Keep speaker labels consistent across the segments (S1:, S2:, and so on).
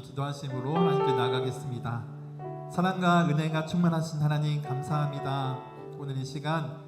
S1: 기도하심으로 하나님께 나아가겠습니다. 사랑과 은혜가 충만하신 하나님 감사합니다. 오늘 이 시간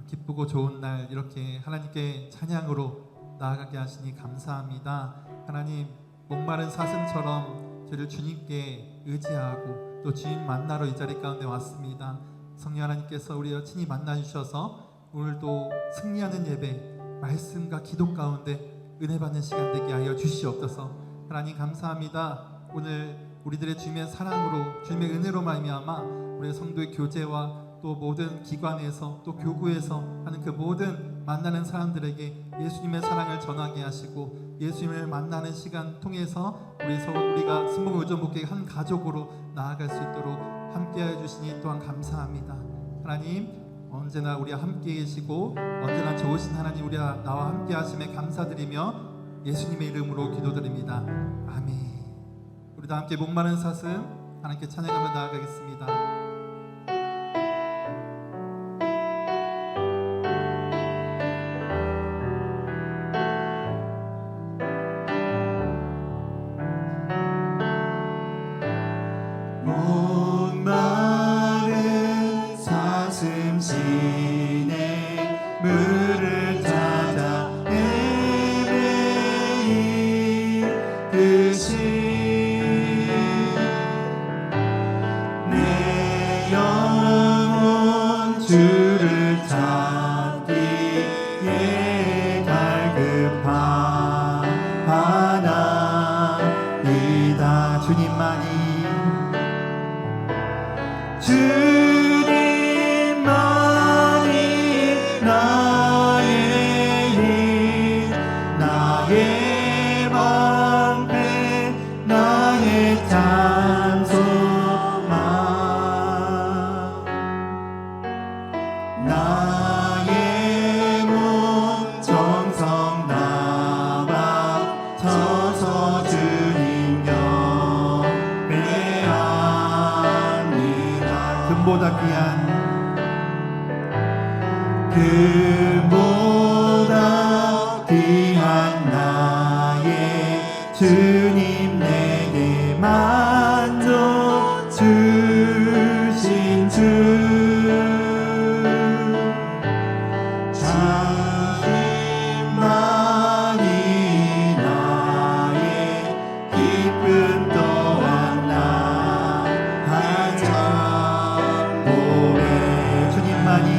S1: 기쁘고 좋은 날 이렇게 하나님께 찬양으로 나아가게 하시니 감사합니다. 하나님, 목마른 사슴처럼 저를 주님께 의지하고 또 주님 만나러 이 자리 가운데 왔습니다. 성령 하나님께서 우리와 친히 만나주셔서 오늘도 승리하는 예배, 말씀과 기도 가운데 은혜 받는 시간 되게 하여 주시옵소서. 하나님 감사합니다. 오늘 우리들의 주님의 사랑으로, 주님의 은혜로 말미암아 우리 성도의 교제와 또 모든 기관에서 또 교구에서 하는 그 모든 만나는 사람들에게 예수님의 사랑을 전하게 하시고 예수님을 만나는 시간 통해서 우리가 승복의존복교회 한 가족으로 나아갈 수 있도록 함께해 주시니 또한 감사합니다. 하나님, 언제나 우리와 함께 계시고 언제나 좋으신 하나님, 우리와 나와 함께 하심에 감사드리며 예수님의 이름으로 기도드립니다. 아멘. 우리 다 함께 목마른 사슴 하나님께 찬양하며 나아가겠습니다.
S2: 목마른 사슴 시내 물을 찾아 내 영혼 주를 찾기에 갈급하나이다. 주님만이 나의 힘, 나의 방패, 나의 찬송만, 나의 몸 정성 다바 서서 주님 경배합니다.
S1: 금보다 귀한
S2: 나의 주님, 내게 만족 주신 주, 당신만이 나의 기쁨 또한 나의 참고해. 주님만이 나의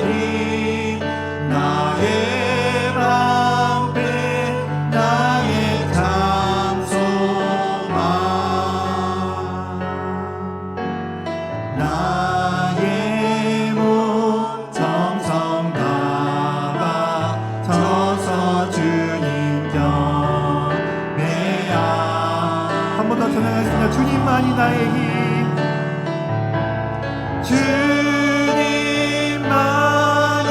S2: 힘, 나의 방패, 나의 찬송만, 나의 몸 정성 다바 서서 주님 경배합니다.
S1: 한 번 더 찬양하겠습니다. 주님만이 나의 힘,
S2: 주님만이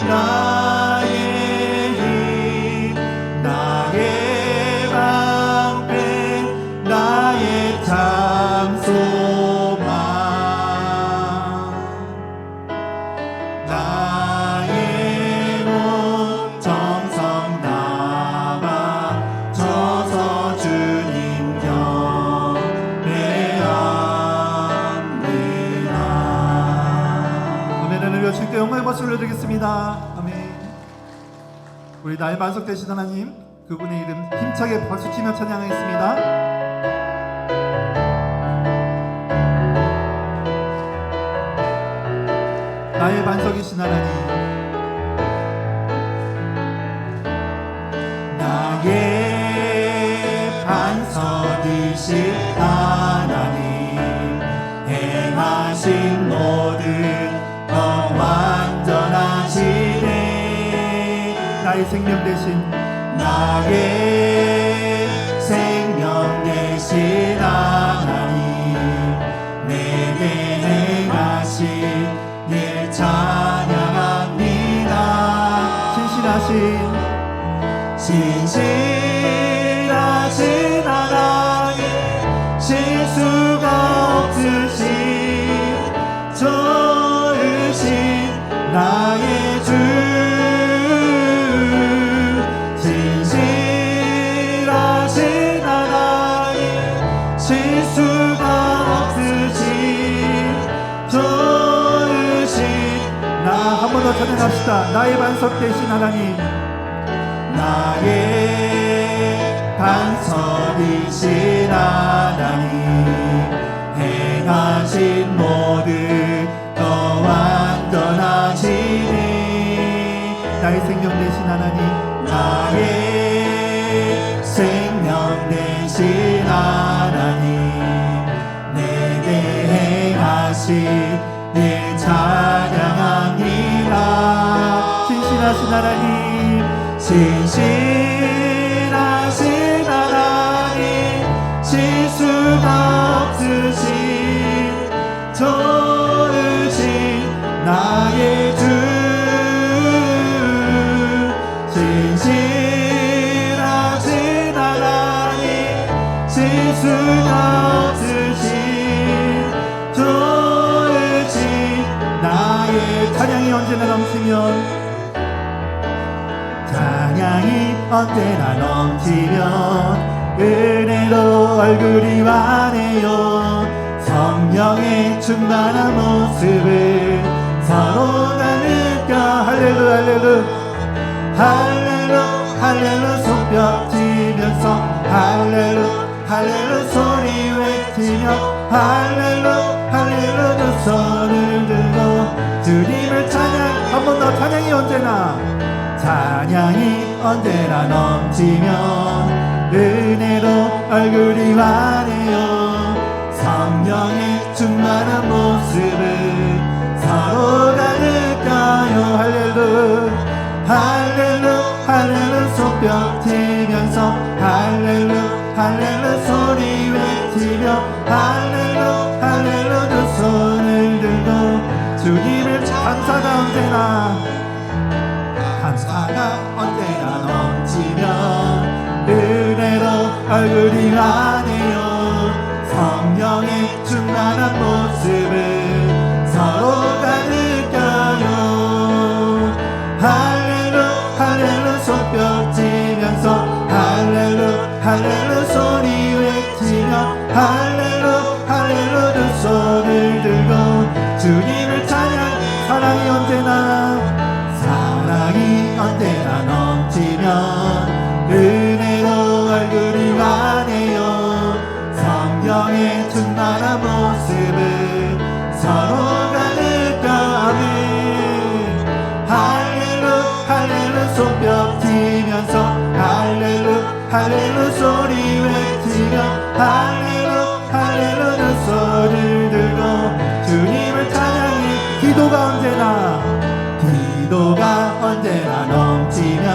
S2: 나의 힘, 나의 방패, 나의 참소만, 나의 몸 정성 다바 서서 주님 경배합니다.
S1: 아멘. 하나님 주님께 영광의 박수 올려드리겠습니다. 아멘. 우리 나의 반석 되신 하나님, 그분의 이름 힘차게 박수치며 찬양하겠습니다. 나의 반석이신 하나님,
S2: 나의 반석이신 하나님, 행하신 모든 것 완전하시네.
S1: 나의 생명 대신
S2: 나의 생명 되신 하나님, 내게 행하신 일 찬양합니다. 신실하신 하나님, 실수가 없으신 좋으신 나의 주 진실하신 하나님 실수가 없으신 좋으신 나 한 번 더 찬양합시다. 나의 반석 되신 하나님 나의 반석이신 하나님 행하신 모든 더 완전하시니 나의 생명 되신 하나님 나의 생명 되신 하나님 내게 행하신 일 찬양합니다. 신실하신 하나님 신실하신 하나님 실수가 없으신 좋으신 나의 주 진실하신 하나님 실수가 없으신 좋으신 나의 찬양이 언제나 넘치면 찬양이 언제나 넘치면 은혜로 얼굴이 환해요. 성령의 충만한 모습을 서로가 느껴 할렐루 할렐루 할렐루 할렐루 손뼉 치면서 할렐루 할렐루 소리 외치며 할렐루 할렐루 두 손을 들고 주님을 찬양 한 번 더 찬양이 언제나 넘치면 은혜로 얼굴이 환해요. 성령의 충만한 모습을 서로가 느껴요. 할렐루 할렐루 할렐루 손뼉 치면서 할렐루 할렐루 소리 외치며 할렐루 할렐루 두 손을 들고 주님을 감사가 언제나 넘치면 은혜로 얼굴이 환해요. 성령의 충만한 모습을 서로가 느껴요. 할렐루 할렐루 손뼉 치면서 할렐루 할렐루 소리 외치며 할렐루 할렐루 두 손을 들고 주님을 찬양 사랑이 언제나 넘치면 은혜로 얼굴이 환해요. 성령의 충만한 모습을 서로가 느껴 아멘. 할렐루 할렐루 손뼉 치면서 할렐루 할렐루 소리 외치며 할렐루 할렐루 두 손을 들고 주님을 찬양해. 기도가 언제나 넘치면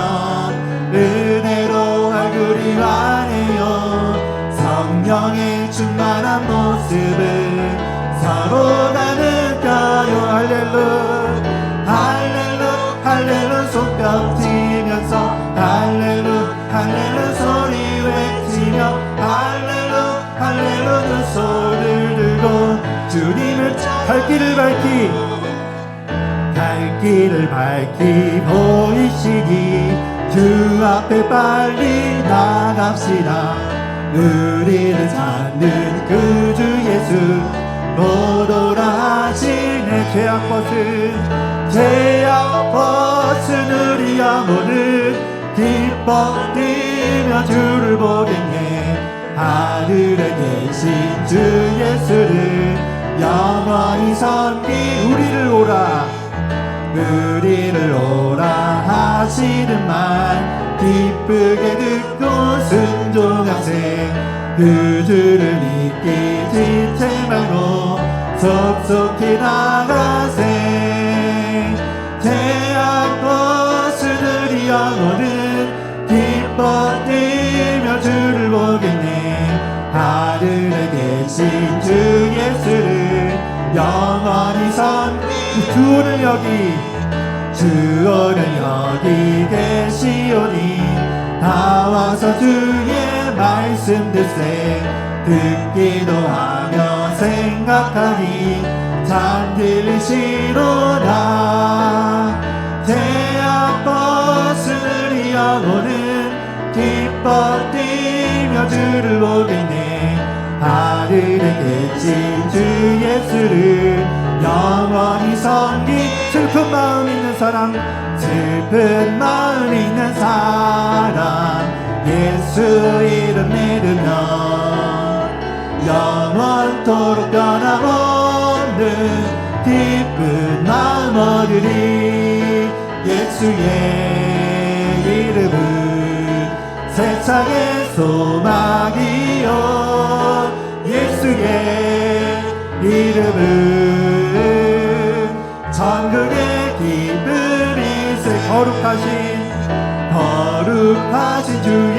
S2: 은혜로 얼굴이 환해요. 성령의 충만한 모습을 서로가 느껴요. 할렐루 할렐루 할렐루 손뼉 치면서 할렐루 할렐루 소리 외치며 할렐루 할렐루 두 손을 들고 주님을 갈 길을 밝히 보이시니 주 앞에 빨리 나갑시다. 우리를 찾는 그 주 예수 보도라 하시네. 죄악 벗은 우리 영혼은 기뻐 뛰며 주를 보겠네. 하늘에 계신 주 예수를 영원히 섬기 우리를 오라 하시는 말 기쁘게 듣고 순종하세. 그 주를 믿기 지체 말고 속속히 나가세. 죄악 벗은 우리 영혼은 기뻐 뛰며 주를 보겠네. 하늘에 계신 주 예수를 영원히 주오늘 여기 계시오니 다 와서 주의 말씀 듣세. 듣기도 하며 생각하니 잠들리시로다. 뛰며 주를 보겠네. 하늘에 계신 주 예수를 영원히 섬기. 슬픈 마음 있는 사람, 슬픈 마음 있는 사람, 예수 이름 믿으면 영원토록 변함없는 기쁜 마음 얻으리. 예수의 이름은 세상의 소망이요, 예수의 이름은 천국의 기쁨이세. 거룩하신 주의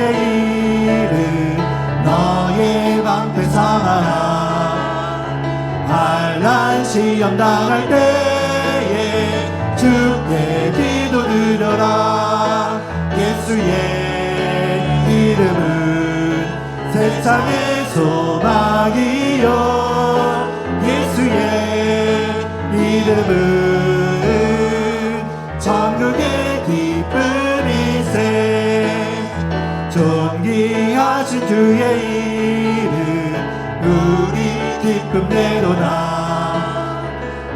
S2: 이름 너의 방패 삼아라. 환난 시험 당할 때에 주께 기도 드려라. 예수의 이름은 세상의 소망이요, 예수의 이름은 천국의 기쁨이세. 존귀하신 주의 이름 우리 기쁨 내도나.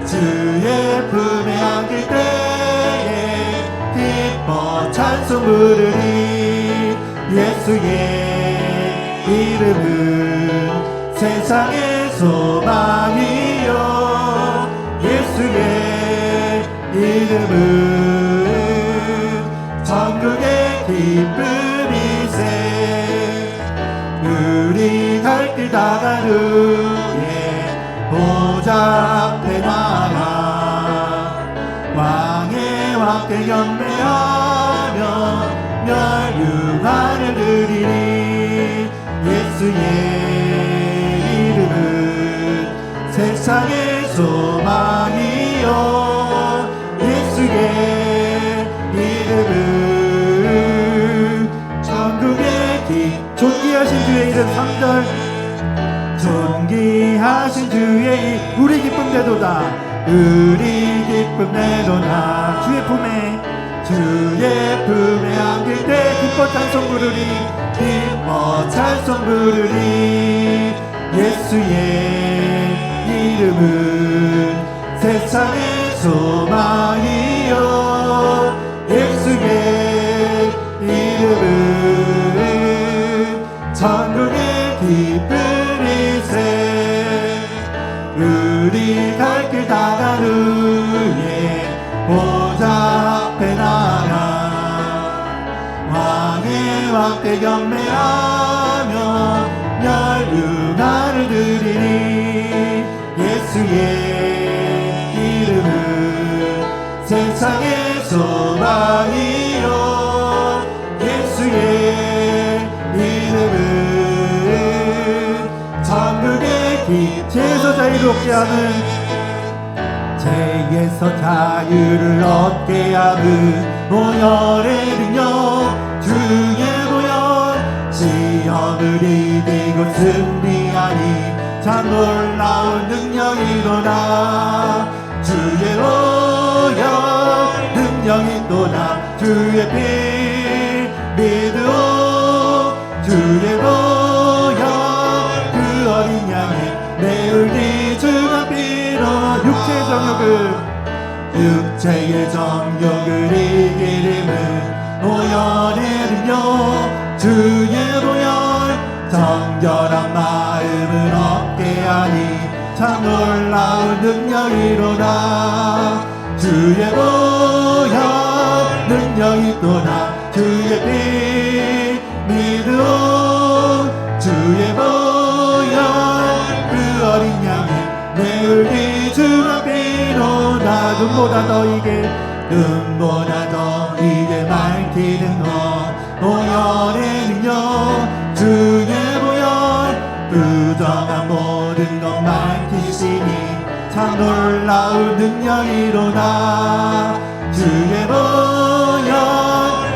S2: 주의 품에 안길 때에 기뻐 찬송 부르리. 예수의 이름은 세상의 소망이요, 예수의 이름은 천국의 기쁨이세. 우리 갈 길 다간 후에 보좌 앞에 나가 왕의 왕께 경배하며 멸류관을 드리리. 예수의 이름은 세상의 소망이요, 예수의 이름은 천국의 존귀하신 주의 이름. 3절 존귀하신 주의 우리 기쁨 내도다. 우리 기쁨 내도다. 주의 품에 안길 때 기뻐 찬송 부르리. 기뻐 찬송 부르리. 예수의 이름은 세상의 소망이요, 예수의 이름은 천국의 기쁨이세. 우리 갈 길 다간 후에 보좌 앞에 나가 왕의 왕께 경배하며 멸류관을 드리리. 예수의 이름은 세상의 소망이요, 예수의 이름은 천국의 죄에서 자유를 얻게 하는, 죄에서 자유를 얻게 하는 보혈의 능력. 주의 보혈 시험을 이기고 승리하니 참 놀라운 능력이로다. 주의 보혈 능력이 또다. 주의 피 믿으오. 주의 보혈 그 어린 양의 매울기 주가 피로 육체의 정욕을 이기림은 보혈의 능력. 주의 보혈 정결한 마음을 얻게 하니 참 놀라운 능력이로다. 주의 보혈 능력이 또다. 주의 피 믿으오. 주의 보혈 그 어린 양의 매울기 주가 피로 눈보다 더 이게 밝히는 것 보혈의 능력. 주의 보혈 부정한 모든 것 밝히시니 참 놀라운 능력이로다. 주의 보혈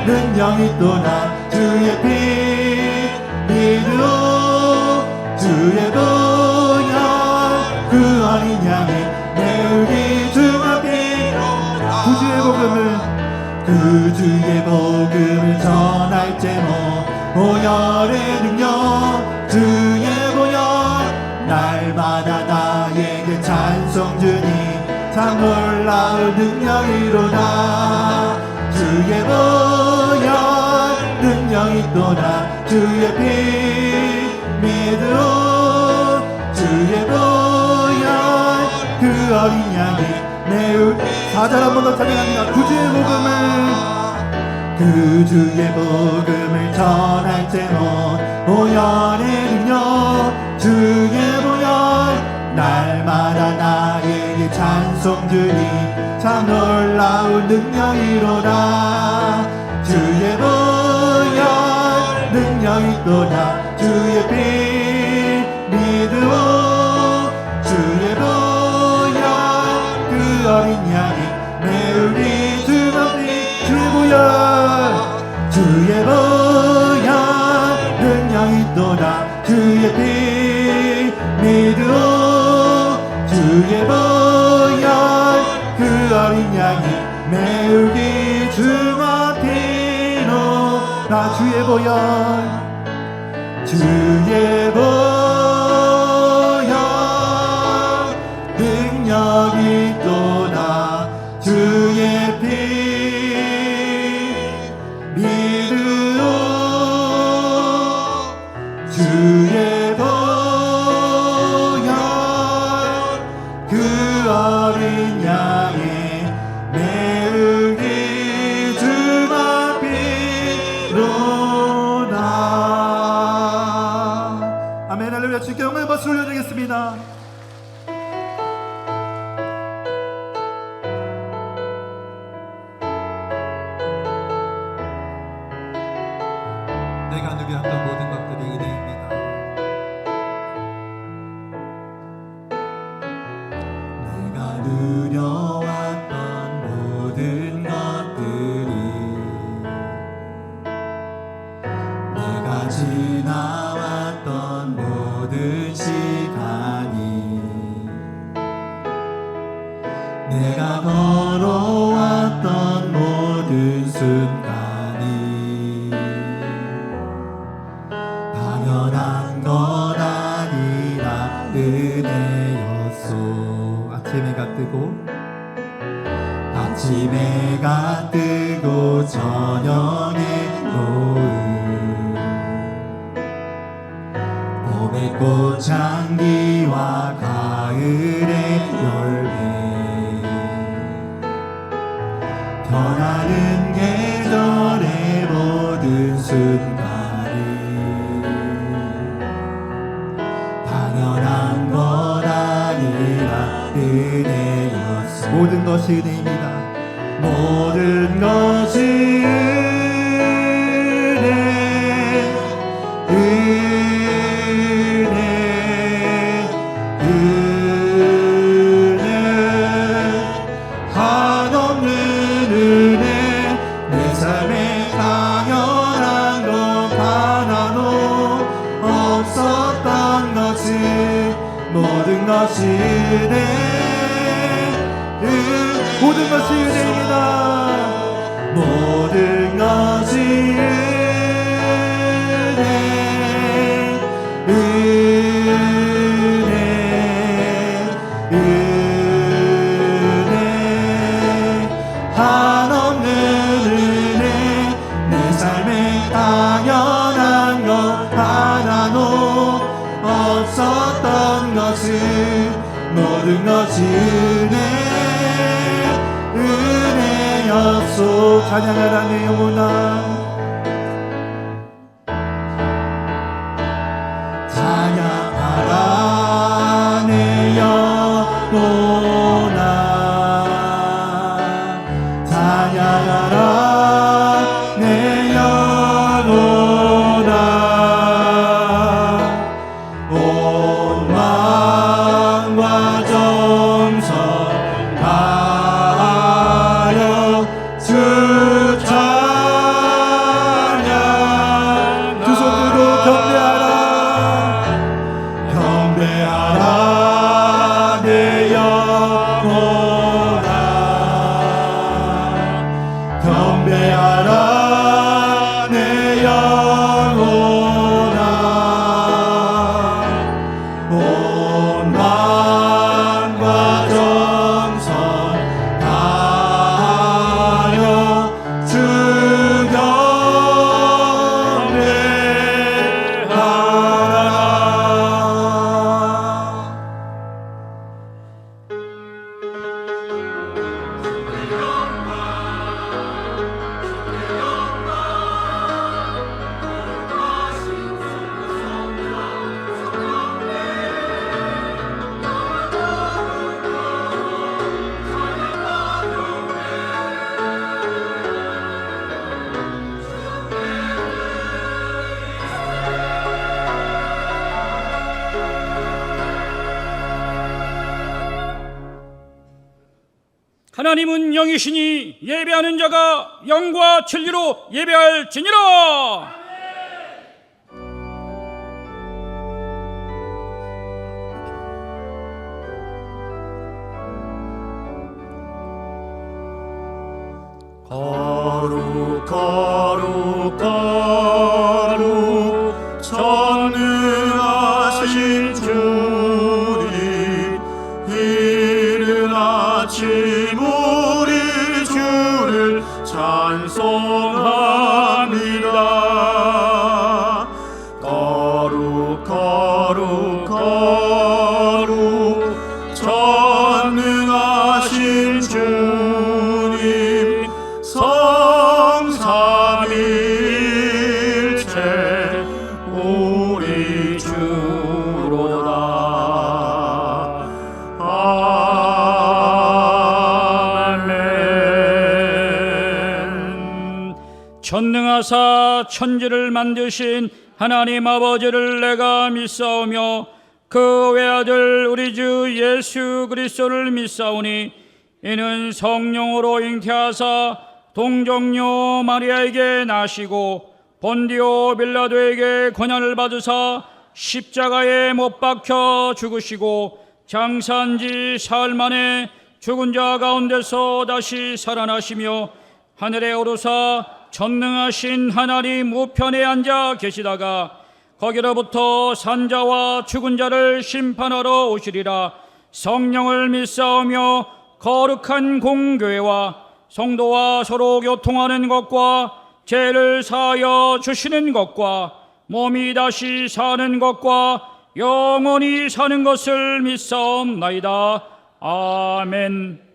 S2: 능력이 또다. 주의 피 믿으오. 주의 보혈 그 어린 양의 매울기 주가 피로 그 주의 복음을 전할 제목 보혈의 능력 주의 보혈 날마다 나에게 찬송 주니 참 놀라운 능력이로다 주의 보혈 능력이 또다 주의 피 믿으오 주의 보혈 그 어린 양이 매우 4절 한 번 더 찬양합니다. 그 주의 복음을 전할 제목 보혈의 능력 주의 보혈 날마다 나에게 찬송 주니 참 놀라운 능력이로다 주의 보혈 능력이 또다 주의 피 믿으오 주의 보혈 그 어린 양이 매우리 주만리 주의 보혈 주의 보혈 능력이 또다 주의 피 믿으오 주의 보혈 그 어린 양이 매우기 주마피로 나 주의 보혈 주의 보혈 능력이 또다 주의 피 믿으오 주의 보혈 그 어린 양의 매우기 주만 피로나 아멘 할렐루야 주께 영광의 박수 올려드리겠습니다.
S1: 내가 누렸던 모든 것들이 은혜입니다.
S2: 내가 누려왔던 모든 것들이 내가 지나왔던 모든 시간이 내가 걸어왔던 모든 순간이 당연한 것 아니라 은혜였소
S1: 아침 해가 뜨고
S2: 아침 해가 뜨고 저녁에 노을 봄의 꽃향기와 가을의 열매 변하는 계절의 모든 순간이 당연한 것 아니라 은혜였소
S1: 모든 것이 은혜입니다.
S2: 모든 것이 은혜 한없는 은혜 내 삶에 당연한 것 하나도 없었던 것을 모든 것이 은혜 모든 것이 은혜입니다. 모든 것이 은혜 은혜 은혜 한없는 은혜 내 삶에 당연한 것 하나도 없었던 것을 모든 것이 은혜였소 찬양하라 내 영혼아 찬양하라 내 영혼아 찬양하라 내 영혼아 온 마음과 정성 다하여 주 찬양 두 손 들고 경배하라 경배하라 내 영혼아
S3: 하나님은 영이시니 예배하는 자가 영과 진리로 예배할지니라.
S2: 거룩 거룩 거룩 전능하신 주님, 이른 아침 우리 주를 찬송합니다. 거룩 거룩 거룩 전능하신 주님, 성삼일체 우리 주로다. 아멘.
S3: 전능하사 천지를 만드신 하나님 아버지를 내가 믿사오며 그 외아들 우리 주 예수 그리스도를 믿사오니 이는 성령으로 잉태하사 동정녀 마리아에게 나시고 본디오 빌라도에게 고난을 받으사 십자가에 못 박혀 죽으시고 장사한 지 사흘 만에 죽은 자 가운데서 다시 살아나시며 하늘에 오르사 전능하신 하나님 우편에 앉아 계시다가 거기로부터 산자와 죽은 자를 심판하러 오시리라. 성령을 믿사오며 거룩한 공교회와 성도와 서로 교통하는 것과 죄를 사하여 주시는 것과 몸이 다시 사는 것과 영원히 사는 것을 믿사옵나이다. 아멘.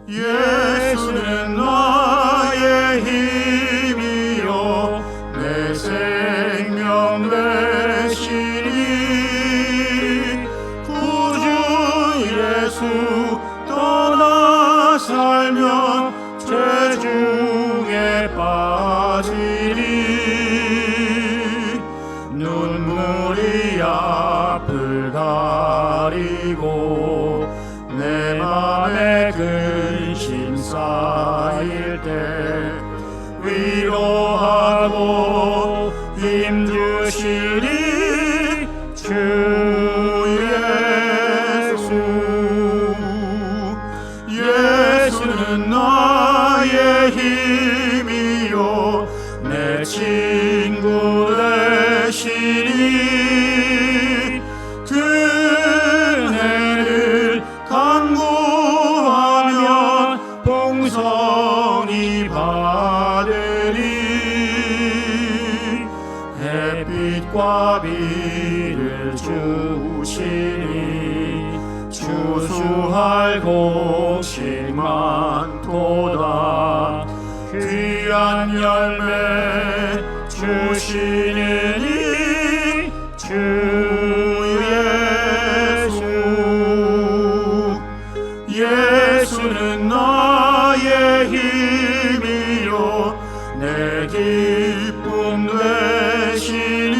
S2: 예수는 나의 힘이요 내 생명 되시니, 구주 예수 떠나 살면 죄 중에 빠지리. 눈물이 앞을 가리고 내 맘에 근심 쌓일 때 위로하고 힘주시니 주 예수. 예수는 나의 힘이요 내 친구 되시니, 그네를 간구하면 풍성히 받으리. 햇빛과 비를 주시니 추수할 곡식 많도다. 귀한 열매 주시니 주 예수. 예수는 나의 힘이요 내 기쁨 되시니,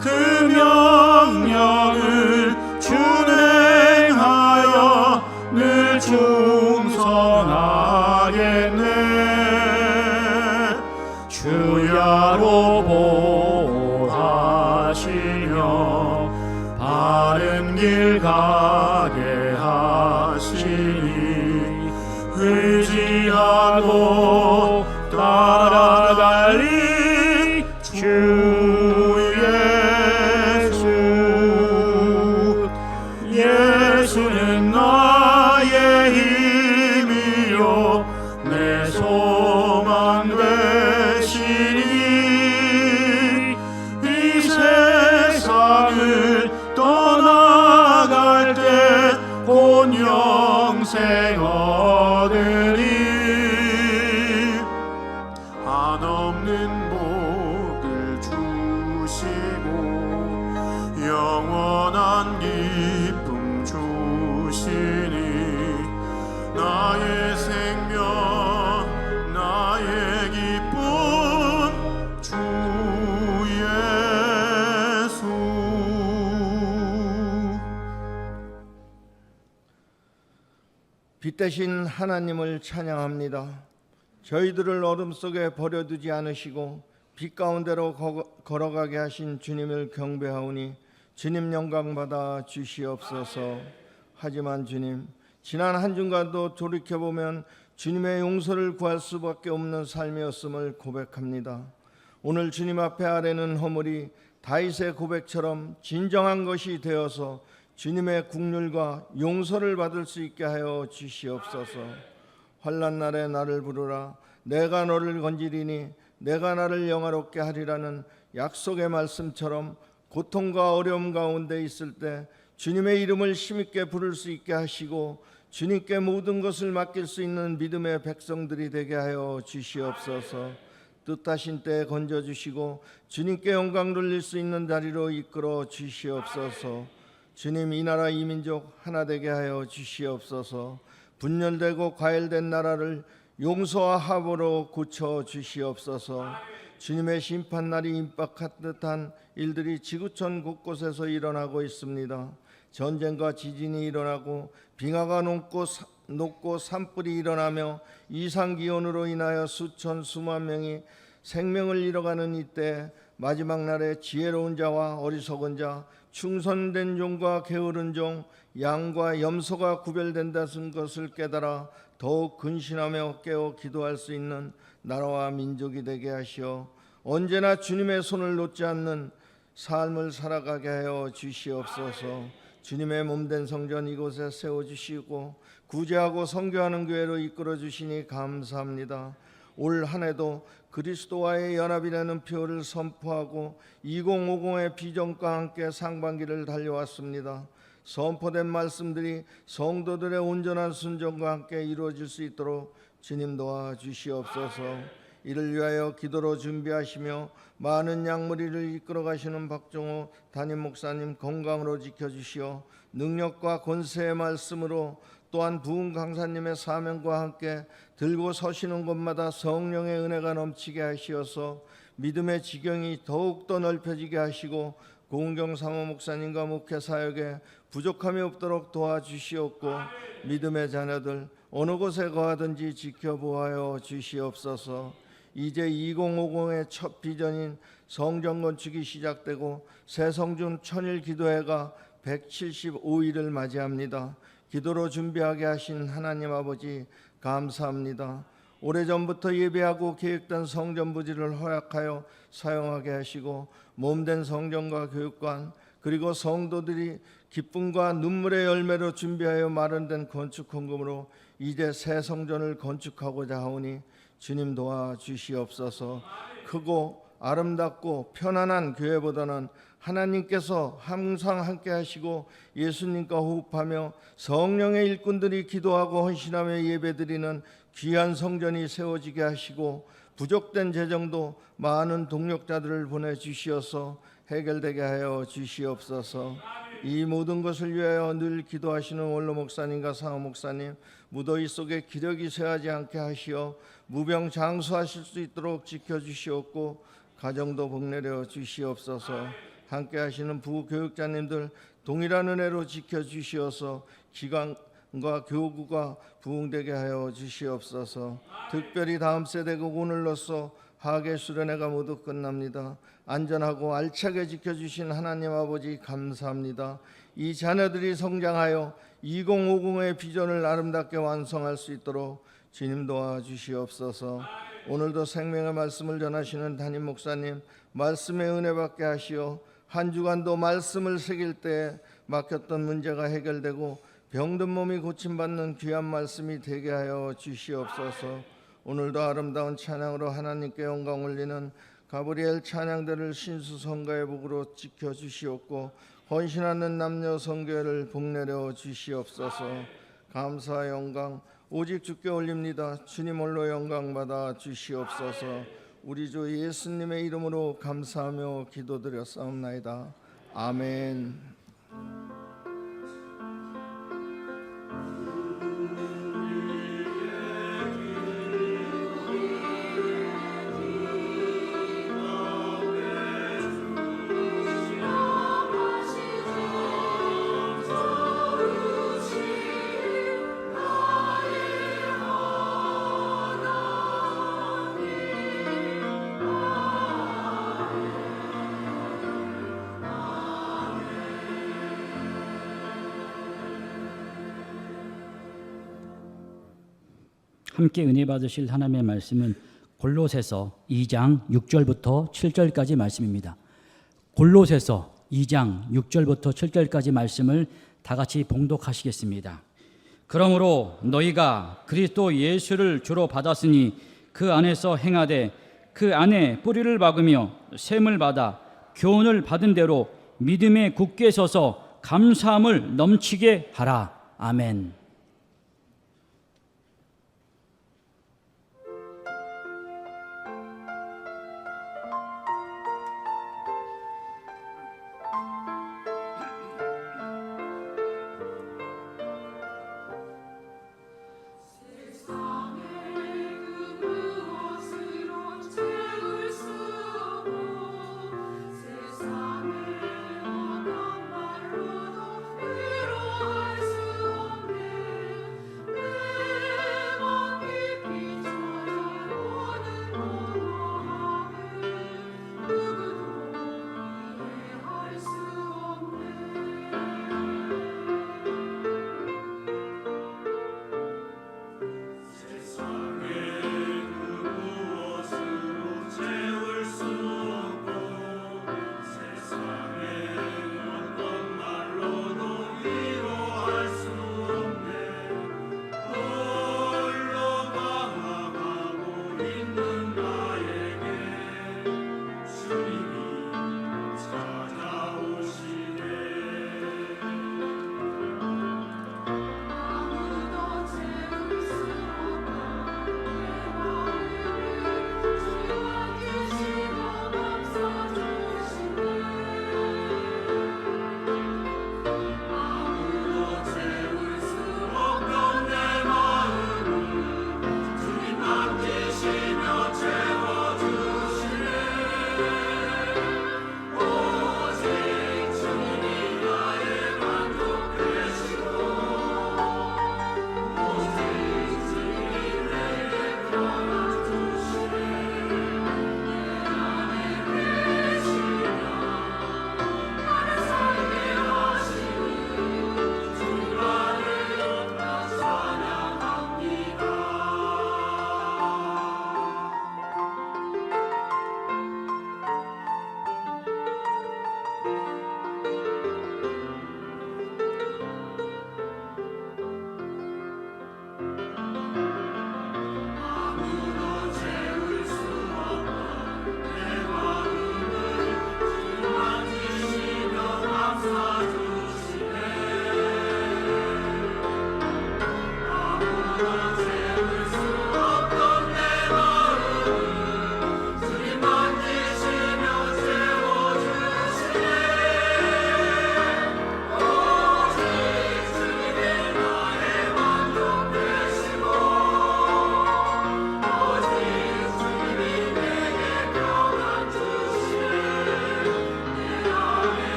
S2: 그 명령을 준행하여 늘 충성하겠네. 주야로 보호하시며 바른 길 가게 하시니, 의지하고 따라갈리 주 예수. 예수는 나의 힘이요 내 소망 되시니,
S4: 빛대신 하나님을 찬양합니다. 저희들을 어둠 속에 버려두지 않으시고 빛 가운데로 걸어가게 하신 주님을 경배하오니 주님 영광받아 주시옵소서. 하지만 주님, 지난 한 주간도 돌이켜보면 주님의 용서를 구할 수밖에 없는 삶이었음을 고백합니다. 오늘 주님 앞에 아뢰는 허물이 다윗의 고백처럼 진정한 것이 되어서 주님의 국률과 용서를 받을 수 있게 하여 주시옵소서. 환난 날에 나를 부르라. 내가 너를 건지리니 내가 나를 영화롭게 하리라는 약속의 말씀처럼 고통과 어려움 가운데 있을 때 주님의 이름을 힘있게 부를 수 있게 하시고 주님께 모든 것을 맡길 수 있는 믿음의 백성들이 되게 하여 주시옵소서. 뜻하신 때에 건져주시고 주님께 영광 돌릴 수 있는 자리로 이끌어 주시옵소서. 주님, 이 나라 이 민족 하나 되게 하여 주시옵소서. 분열되고 과열된 나라를 용서와 합으로 고쳐 주시옵소서. 주님의 심판날이 임박한 듯한 일들이 지구촌 곳곳에서 일어나고 있습니다. 전쟁과 지진이 일어나고 빙하가 녹고 산불이 일어나며 이상기온으로 인하여 수천 수만 명이 생명을 잃어가는 이때 마지막 날에 지혜로운 자와 어리석은 자, 충성된 종과 게으른 종, 양과 염소가 구별된다는 것을 깨달아 더욱 근신하며 깨어 기도할 수 있는 나라와 민족이 되게 하시어 언제나 주님의 손을 놓지 않는 삶을 살아가게 하여 주시옵소서. 주님의 몸된 성전 이곳에 세워주시고 구제하고 선교하는 교회로 이끌어주시니 감사합니다. 올 한 해도 그리스도와의 연합이라는 표를 선포하고 2050의 비전과 함께 상반기를 달려왔습니다. 선포된 말씀들이 성도들의 온전한 순종과 함께 이루어질 수 있도록 주님 도와주시옵소서. 이를 위하여 기도로 준비하시며 많은 양무리를 이끌어 가시는 박종호 담임 목사님 건강으로 지켜주시어 능력과 권세의 말씀으로 또한 부흥 강사님의 사명과 함께 들고 서시는 곳마다 성령의 은혜가 넘치게 하시어서 믿음의 지경이 더욱더 넓혀지게 하시고 고은경 사모 목사님과 목회 사역에 부족함이 없도록 도와주시옵고 믿음의 자녀들 어느 곳에 거하든지 지켜보아여 주시옵소서. 이제 2050의 첫 비전인 성전 건축이 시작되고 새성준 천일 기도회가 175일을 맞이합니다. 기도로 준비하게 하신 하나님 아버지 감사합니다. 오래전부터 예배하고 계획된 성전 부지를 허락하여 사용하게 하시고 몸된 성전과 교육관 그리고 성도들이 기쁨과 눈물의 열매로 준비하여 마련된 건축 헌금으로 이제 새 성전을 건축하고자 하오니 주님 도와주시옵소서. 크고 아름답고 편안한 교회보다는 하나님께서 항상 함께 하시고 예수님과 호흡하며 성령의 일꾼들이 기도하고 헌신하며 예배드리는 귀한 성전이 세워지게 하시고 부족된 재정도 많은 동력자들을 보내주시어서 해결되게 하여 주시옵소서. 이 모든 것을 위하여 늘 기도하시는 원로 목사님과 상호 목사님 무더위 속에 기력이 쇠하지 않게 하시어 무병장수하실 수 있도록 지켜주시옵고 가정도 복내려 주시옵소서. 함께 하시는 부교육자님들 동일한 은혜로 지켜주시어서 기관과 교구가 부흥되게 하여 주시옵소서. 특별히 다음 세대가 오늘로써 하계 수련회가 모두 끝납니다. 안전하고 알차게 지켜주신 하나님 아버지 감사합니다. 이 자녀들이 성장하여 2050의 비전을 아름답게 완성할 수 있도록 주님 도와주시옵소서. 오늘도 생명의 말씀을 전하시는 담임 목사님 말씀의 은혜 받게 하시어 한 주간도 말씀을 새길 때 막혔던 문제가 해결되고 병든 몸이 고침받는 귀한 말씀이 되게 하여 주시옵소서. 오늘도 아름다운 찬양으로 하나님께 영광 올리는 가브리엘 찬양대를 신수성가의 복으로 지켜주시옵고 헌신하는 남녀 성교회를 복내려 주시옵소서. 감사와 영광 오직 주께 올립니다. 주님 홀로 영광 받아 주시옵소서. 우리 주 예수님의 이름으로 감사하며 기도드렸사옵나이다. 아멘.
S3: 함께 은혜 받으실 하나님의 말씀은 골로새서 2장 6절부터 7절까지 말씀입니다. 골로새서 2장 6절부터 7절까지 말씀을 다 같이 봉독하시겠습니다. 그러므로 너희가 그리스도 예수를 주로 받았으니 그 안에서 행하되 그 안에 뿌리를 박으며 셈을 받아 교훈을 받은 대로 믿음에 굳게 서서 감사함을 넘치게 하라. 아멘.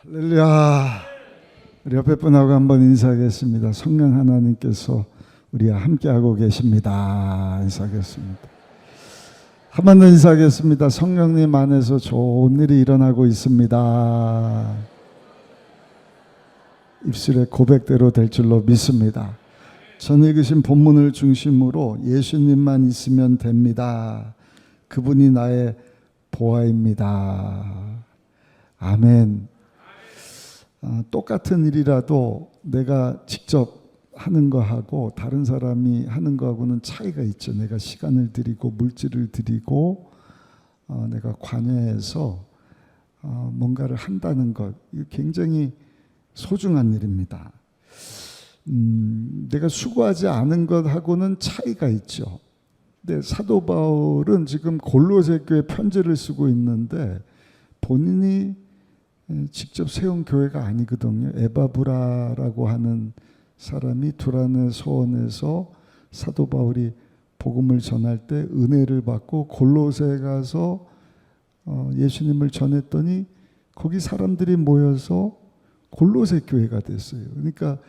S2: 할렐루야. 우리 옆에 분하고 한번 인사하겠습니다. 성령 하나님께서 우리와 함께하고 계십니다. 인사하겠습니다. 한 번 더 인사하겠습니다. 성령님 안에서 좋은 일이 일어나고 있습니다. 입술의 고백대로 될 줄로 믿습니다. 전 읽으신 본문을 중심으로 예수님만 있으면 됩니다. 그분이 나의 보아입니다. 아멘. 똑같은 일이라도 내가 직접 하는 거하고 다른 사람이 하는 거하고는 차이가 있죠. 내가 시간을 들이고 물질을 들이고 내가 관여해서 뭔가를 한다는 것, 이거 굉장히 소중한 일입니다. 내가 수고하지 않은 것하고는 차이가 있죠. 근데 사도 바울은 지금 골로새 교회 편지를 쓰고 있는데 본인이 직접 세운 교회가 아니거든요. 에바브라라고 하는 사람이 두란의 소원에서 사도 바울이 복음을 전할 때 은혜를 받고 골로새 가서 예수님을 전했더니 거기 사람들이 모여서 골로새 교회가 됐어요. 그러니까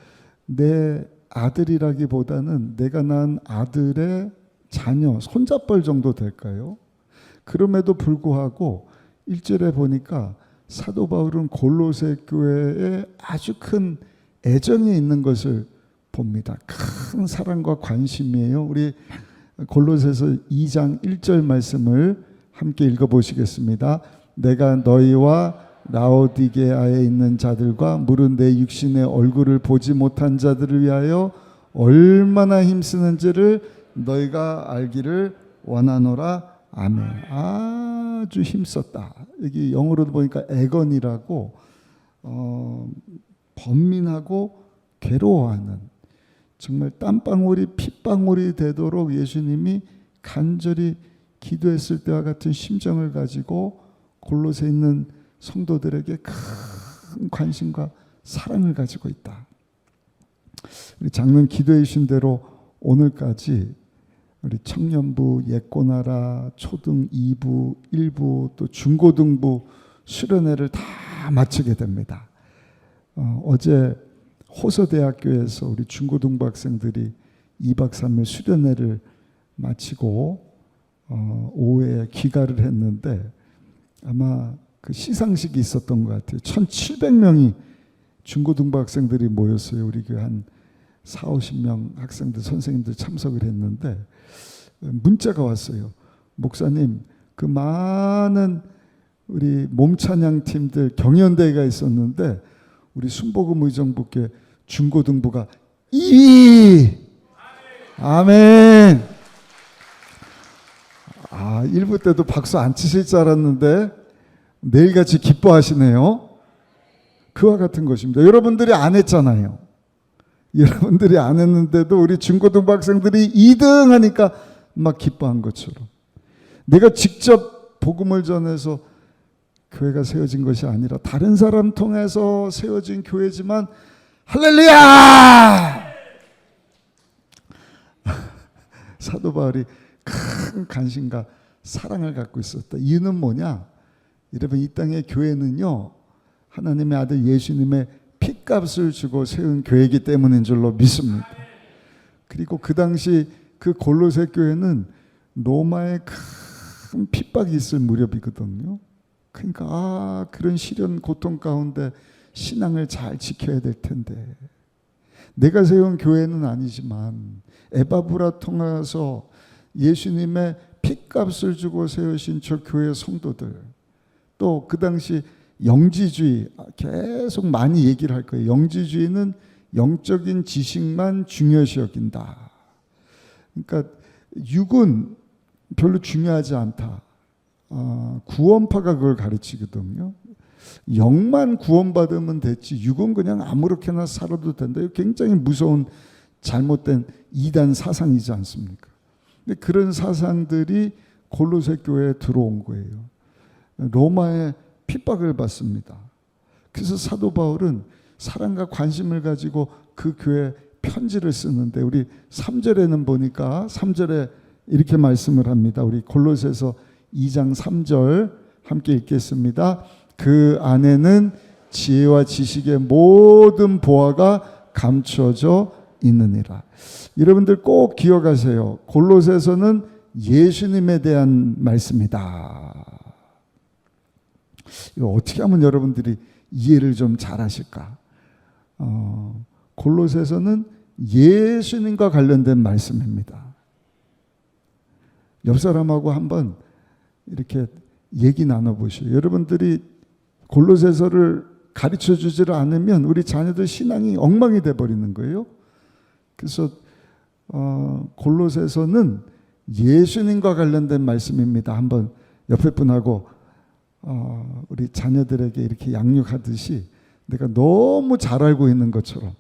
S2: 내 아들이라기보다는 내가 낳은 아들의 자녀, 손잡벌 정도 될까요? 그럼에도 불구하고 1절에 보니까 사도 바울은 골로새 교회에 아주 큰 애정이 있는 것을 봅니다. 큰 사랑과 관심이에요. 우리 골로새서 2장 1절 말씀을 함께 읽어보시겠습니다. 내가 너희와 라오디게아에 있는 자들과 무릇 내 육신의 얼굴을 보지 못한 자들을 위하여 얼마나 힘쓰는지를 너희가 알기를 원하노라. 아멘. 아주 힘썼다. 여기 영어로도 보니까 애건이라고 번민하고 괴로워하는, 정말 땀방울이 핏방울이 되도록 예수님이 간절히 기도했을 때와 같은 심정을 가지고 골로새에 있는 성도들에게 큰 관심과 사랑을 가지고 있다. 우리 장로님 기도해 주신 대로 오늘까지 우리 청년부, 예꼬나라, 초등 2부, 1부, 또 중고등부 수련회를 다 마치게 됩니다. 어제 호서대학교에서 우리 중고등부 학생들이 2박 3일 수련회를 마치고 오후에 귀가를 했는데 아마 그 시상식이 있었던 것 같아요. 1,700명이 중고등부 학생들이 모였어요. 우리 교회 한 40-50명 학생들, 선생님들 참석을 했는데 문자가 왔어요. 목사님, 그 많은 우리 몸찬양 팀들 경연대회가 있었는데 우리 순복음 의정부교회 중고등부가 2위! 아멘! 1부 때도 박수 안 치실 줄 알았는데 내일같이 기뻐하시네요. 그와 같은 것입니다. 여러분들이 안 했잖아요. 여러분들이 안 했는데도 우리 중고등부 학생들이 2등 하니까 막 기뻐한 것처럼, 내가 직접 복음을 전해서 교회가 세워진 것이 아니라 다른 사람 통해서 세워진 교회지만 할렐루야! 사도 바울이 큰 관심과 사랑을 갖고 있었다. 이유는 뭐냐? 여러분, 이 땅의 교회는요, 하나님의 아들 예수님의 핏값을 주고 세운 교회이기 때문인 줄로 믿습니다. 그리고 그 당시 그 골로새 교회는 로마의 큰 핍박이 있을 무렵이거든요. 그러니까 그런 시련 고통 가운데 신앙을 잘 지켜야 될 텐데, 내가 세운 교회는 아니지만 에바브라 통해서 예수님의 핏값을 주고 세우신 저 교회 성도들, 또 그 당시 영지주의 계속 많이 얘기를 할 거예요. 영지주의는 영적인 지식만 중요시 여긴다. 그러니까 육은 별로 중요하지 않다. 구원파가 그걸 가르치거든요. 영만 구원받으면 됐지 육은 그냥 아무렇게나 살아도 된다. 이거 굉장히 무서운 잘못된 이단 사상이지 않습니까? 근데 그런 사상들이 골로새 교회에 들어온 거예요. 로마의 핍박을 받습니다. 그래서 사도 바울은 사랑과 관심을 가지고 그 교회에 편지를 쓰는데, 우리 3절에는 보니까 3절에 이렇게 말씀을 합니다. 우리 골로새서 2장 3절 함께 읽겠습니다. 그 안에는 지혜와 지식의 모든 보화가 감춰져 있느니라. 여러분들 꼭 기억하세요. 골로새서는 예수님에 대한 말씀이다. 이거 어떻게 하면 여러분들이 이해를 좀 잘하실까? 골로새서는 예수님과 관련된 말씀입니다. 옆 사람하고 한번 이렇게 얘기 나눠보시오. 여러분들이 골로새서를 가르쳐 주지를 않으면 우리 자녀들 신앙이 엉망이 돼버리는 거예요. 그래서 골로새서는 예수님과 관련된 말씀입니다. 한번 옆에 분하고 우리 자녀들에게 이렇게 양육하듯이 내가 너무 잘 알고 있는 것처럼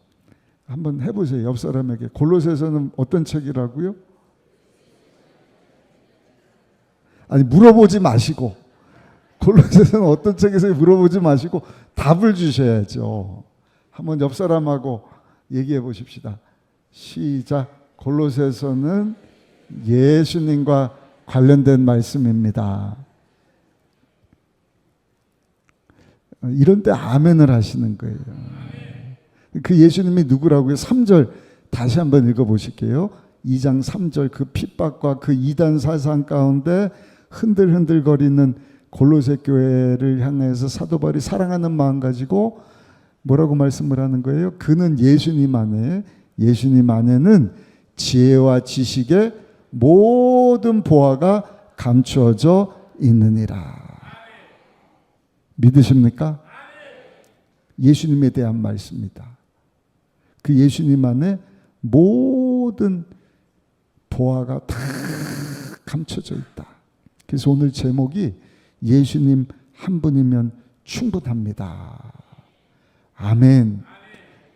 S2: 한번 해보세요. 옆 사람에게. 골로새서는 어떤 책이라고요? 아니, 물어보지 마시고, 골로새서는 어떤 책에서 물어보지 마시고 답을 주셔야죠. 한번 옆 사람하고 얘기해 보십시다. 시작. 골로새서는 예수님과 관련된 말씀입니다. 이런 때 아멘을 하시는 거예요. 그 예수님이 누구라고요? 3절 다시 한번 읽어보실게요. 2장 3절 그 핍박과 그 이단 사상 가운데 흔들흔들거리는 골로새 교회를 향해서 사도 바울이 사랑하는 마음 가지고 뭐라고 말씀을 하는 거예요? 그는 예수님 안에는 지혜와 지식의 모든 보화가 감추어져 있느니라. 믿으십니까? 예수님에 대한 말씀입니다. 그 예수님 안에 모든 보화가 다 감춰져 있다. 그래서 오늘 제목이 예수님 한 분이면 충분합니다. 아멘.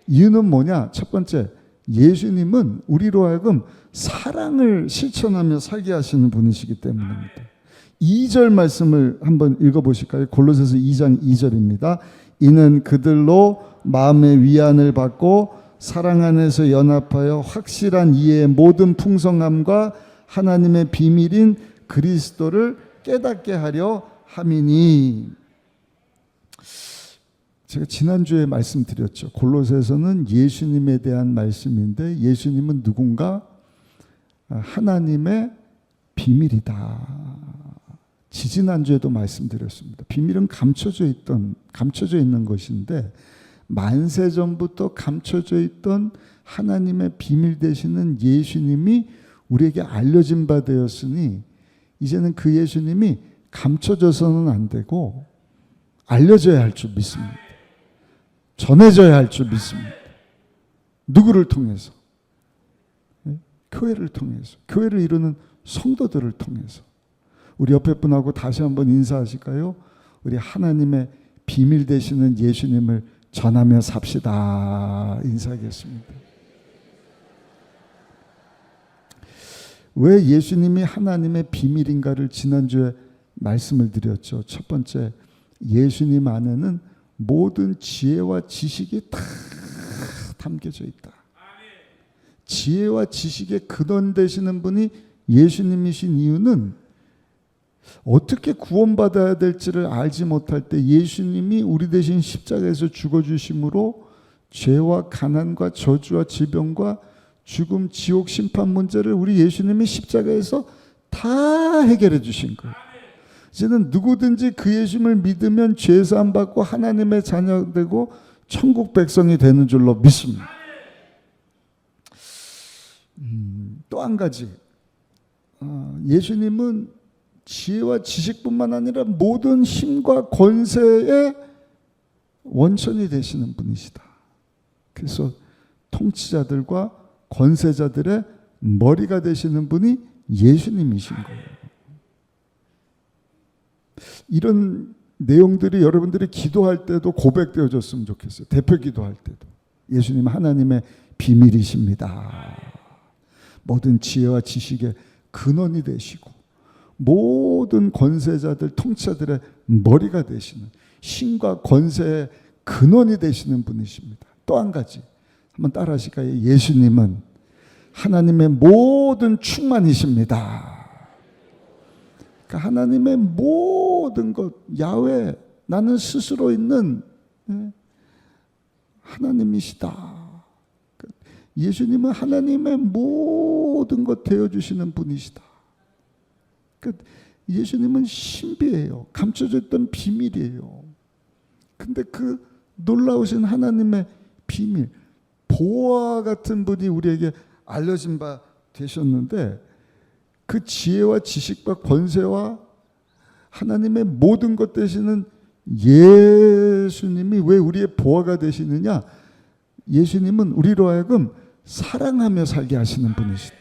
S2: 이유는 뭐냐? 첫 번째, 예수님은 우리로 하여금 사랑을 실천하며 살게 하시는 분이시기 때문입니다. 2절 말씀을 한번 읽어보실까요? 골로새서 2장 2절입니다. 이는 그들로 마음의 위안을 받고 사랑 안에서 연합하여 확실한 이해의 모든 풍성함과 하나님의 비밀인 그리스도를 깨닫게 하려 함이니. 제가 지난주에 말씀드렸죠. 골로새서는 예수님에 대한 말씀인데 예수님은 누군가? 하나님의 비밀이다. 지지난주에도 말씀드렸습니다. 비밀은 감춰져 있는 것인데 만세 전부터 감춰져 있던 하나님의 비밀 되시는 예수님이 우리에게 알려진 바 되었으니 이제는 그 예수님이 감춰져서는 안 되고 알려져야 할 줄 믿습니다. 전해져야 할 줄 믿습니다. 누구를 통해서? 교회를 통해서. 교회를 이루는 성도들을 통해서. 우리 옆에 분하고 다시 한번 인사하실까요? 우리 하나님의 비밀 되시는 예수님을 전하며 삽시다. 인사하겠습니다. 왜 예수님이 하나님의 비밀인가를 지난주에 말씀을 드렸죠. 첫 번째, 예수님 안에는 모든 지혜와 지식이 다 담겨져 있다. 지혜와 지식의 근원 되시는 분이 예수님이신 이유는 어떻게 구원받아야 될지를 알지 못할 때 예수님이 우리 대신 십자가에서 죽어주심으로 죄와 가난과 저주와 질병과 죽음, 지옥, 심판 문제를 우리 예수님이 십자가에서 다 해결해 주신 거예요. 이제는 누구든지 그 예수님을 믿으면 죄사함 받고 하나님의 자녀 되고 천국 백성이 되는 줄로 믿습니다. 또 한 가지, 예수님은 지혜와 지식뿐만 아니라 모든 힘과 권세의 원천이 되시는 분이시다. 그래서 통치자들과 권세자들의 머리가 되시는 분이 예수님이신 거예요. 이런 내용들이 여러분들이 기도할 때도 고백되어졌으면 좋겠어요. 대표 기도할 때도. 예수님 하나님의 비밀이십니다. 모든 지혜와 지식의 근원이 되시고 모든 권세자들, 통치자들의 머리가 되시는 힘과 권세의 근원이 되시는 분이십니다. 또 한 가지 한번 따라 하실까요? 예수님은 하나님의 모든 충만이십니다. 그러니까 하나님의 모든 것, 야훼, 나는 스스로 있는 하나님이시다. 예수님은 하나님의 모든 것 되어주시는 분이시다. 예수님은 신비예요. 감춰져 있던 비밀이에요. 근데 그 놀라우신 하나님의 비밀, 보화 같은 분이 우리에게 알려진 바 되셨는데 그 지혜와 지식과 권세와 하나님의 모든 것 되시는 예수님이 왜 우리의 보화가 되시느냐? 예수님은 우리로 하여금 사랑하며 살게 하시는 분이시다.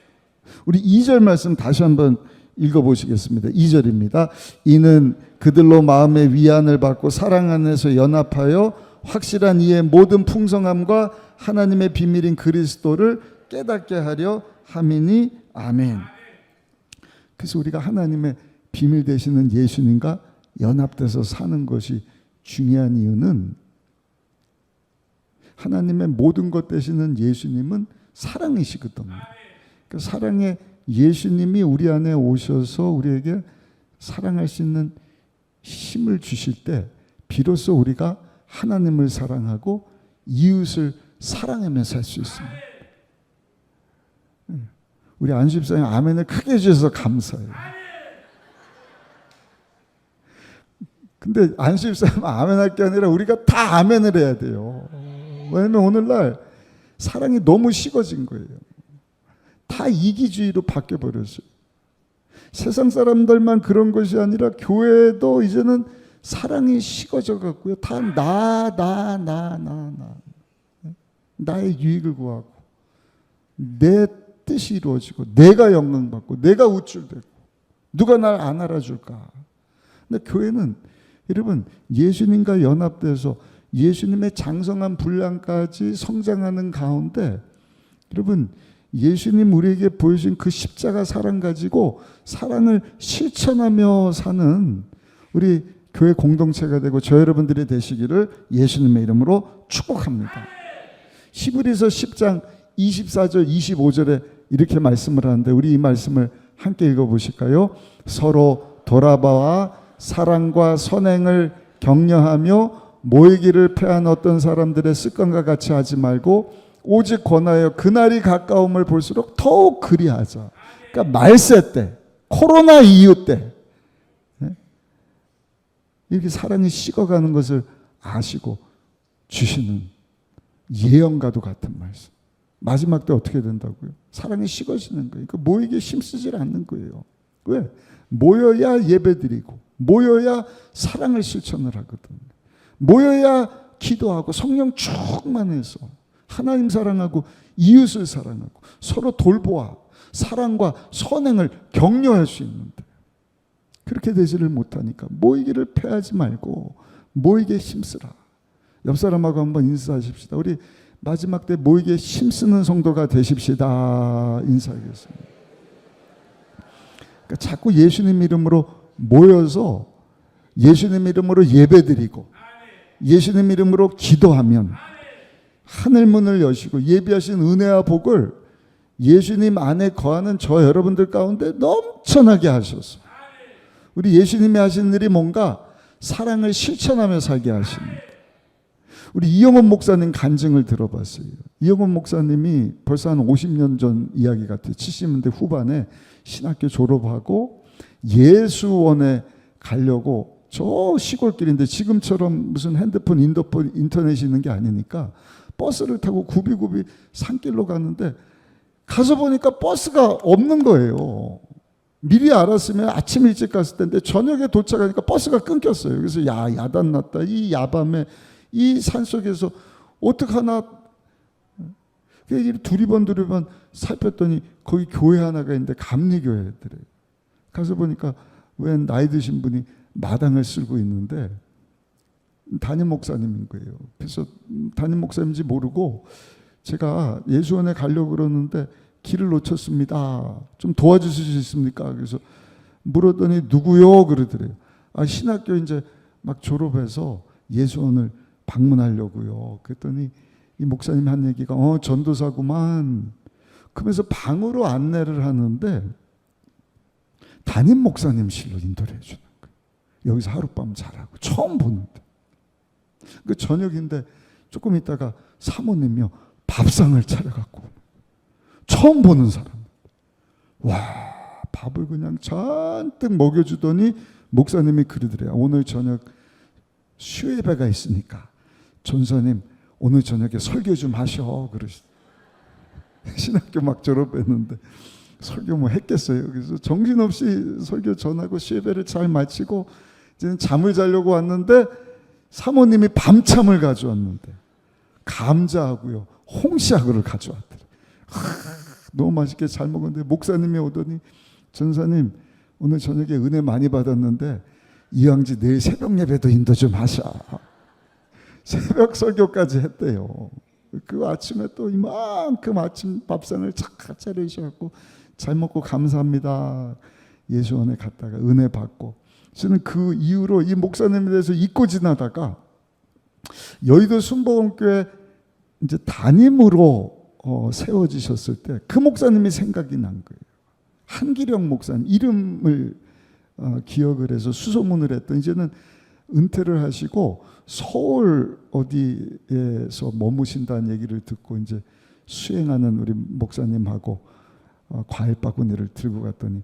S2: 우리 2절 말씀 다시 한번 읽어보시겠습니다. 2절입니다. 이는 그들로 마음의 위안을 받고 사랑 안에서 연합하여 확실한 이의 모든 풍성함과 하나님의 비밀인 그리스도를 깨닫게 하려 함이니 아멘. 그래서 우리가 하나님의 비밀 되시는 예수님과 연합돼서 사는 것이 중요한 이유는 하나님의 모든 것 되시는 예수님은 사랑이시거든요. 그 사랑의 예수님이 우리 안에 오셔서 우리에게 사랑할 수 있는 힘을 주실 때 비로소 우리가 하나님을 사랑하고 이웃을 사랑하며 살 수 있습니다. 우리 안수집사님 아멘을 크게 해주셔서 감사해요. 근데 안수집사님 아멘할 게 아니라 우리가 다 아멘을 해야 돼요. 왜냐면 오늘날 사랑이 너무 식어진 거예요. 다 이기주의로 바뀌어버렸어요. 세상 사람들만 그런 것이 아니라 교회도 이제는 사랑이 식어져 갖고요. 다 나의 유익을 구하고 내 뜻이 이루어지고 내가 영광받고 내가 우쭐대고 누가 날 안 알아줄까. 근데 교회는 여러분 예수님과 연합돼서 예수님의 장성한 분량까지 성장하는 가운데 여러분 예수님 우리에게 보여주신 그 십자가 사랑 가지고 사랑을 실천하며 사는 우리 교회 공동체가 되고 저 여러분들이 되시기를 예수님의 이름으로 축복합니다. 히브리서 10장 24절 25절에 이렇게 말씀을 하는데 우리 이 말씀을 함께 읽어보실까요? 서로 돌아봐와 사랑과 선행을 격려하며 모이기를 패한 어떤 사람들의 습관과 같이 하지 말고 오직 권하여 그날이 가까움을 볼수록 더욱 그리하자. 그러니까 말세 때, 코로나 이후 때 이렇게 사랑이 식어가는 것을 아시고 주시는 예언과도 같은 말씀. 마지막 때 어떻게 된다고요? 사랑이 식어지는 거예요. 그러니까 모이기에 힘쓰질 않는 거예요. 왜? 모여야 예배드리고 모여야 사랑을 실천을 하거든요. 모여야 기도하고 성령 충만해서 하나님 사랑하고 이웃을 사랑하고 서로 돌보아 사랑과 선행을 격려할 수 있는데 그렇게 되지를 못하니까 모이기를 패하지 말고 모이기에 힘쓰라. 옆 사람하고 한번 인사하십시다. 우리 마지막 때 모이기에 힘쓰는 성도가 되십시다. 인사하겠습니다. 그러니까 자꾸 예수님 이름으로 모여서 예수님 이름으로 예배드리고 예수님 이름으로 기도하면 하늘문을 여시고 예비하신 은혜와 복을 예수님 안에 거하는 저 여러분들 가운데 넘쳐나게 하셔서 우리 예수님이 하신 일이 뭔가 사랑을 실천하며 살게 하십니다. 우리 이영원 목사님 간증을 들어봤어요. 이영원 목사님이 벌써 한 50년 전 이야기 같아요. 70년대 후반에 신학교 졸업하고 예수원에 가려고 저 시골길인데 지금처럼 무슨 핸드폰, 인터넷이 있는 게 아니니까 버스를 타고 굽이굽이 산길로 갔는데 가서 보니까 버스가 없는 거예요. 미리 알았으면 아침 일찍 갔을 텐데 저녁에 도착하니까 버스가 끊겼어요. 그래서 야단 났다. 이 야밤에 이 산속에서 어떡하나. 두리번 살폈더니 거기 교회 하나가 있는데 감리교회더래요. 가서 보니까 웬 나이 드신 분이 마당을 쓸고 있는데 담임 목사님인 거예요. 그래서 담임 목사님인지 모르고 제가 예수원에 가려고 그러는데 길을 놓쳤습니다. 좀 도와주실 수 있습니까? 그래서 물었더니 누구요? 그러더래요. 신학교 이제 막 졸업해서 예수원을 방문하려고요. 그랬더니 이 목사님이 한 얘기가 전도사구만. 그러면서 방으로 안내를 하는데 담임 목사님실로 인도를 해주는 거예요. 여기서 하룻밤 자라고 처음 보는데 그 저녁인데 조금 있다가 사모님이요 밥상을 차려갖고 처음 보는 사람. 와, 밥을 그냥 잔뜩 먹여주더니 목사님이 그러더래요. 오늘 저녁 수예배가 있으니까 전사님 오늘 저녁에 설교 좀 하셔. 그러시더라고요. 신학교 막 졸업했는데 설교 뭐 했겠어요. 그래서 정신없이 설교 전하고 수예배를 잘 마치고 이제는 잠을 자려고 왔는데 사모님이 밤참을 가져왔는데 감자하고요 홍시하고를 가져왔더래요. 너무 맛있게 잘 먹었는데 목사님이 오더니 전사님 오늘 저녁에 은혜 많이 받았는데 이왕지 내일 새벽 예배도 인도 좀 하셔. 새벽 설교까지 했대요. 그 아침에 또 이만큼 아침 밥상을 착 차리셔갖고 잘 먹고 감사합니다. 예수원에 갔다가 은혜 받고, 저는 그 이후로 이 목사님에 대해서 잊고 지나다가 여의도 순복음교회 이제 담임으로 세워지셨을 때 그 목사님이 생각이 난 거예요. 한기령 목사님 이름을 기억을 해서 수소문을 했던, 이제는 은퇴를 하시고 서울 어디에서 머무신다는 얘기를 듣고 이제 수행하는 우리 목사님하고 과일 바구니를 들고 갔더니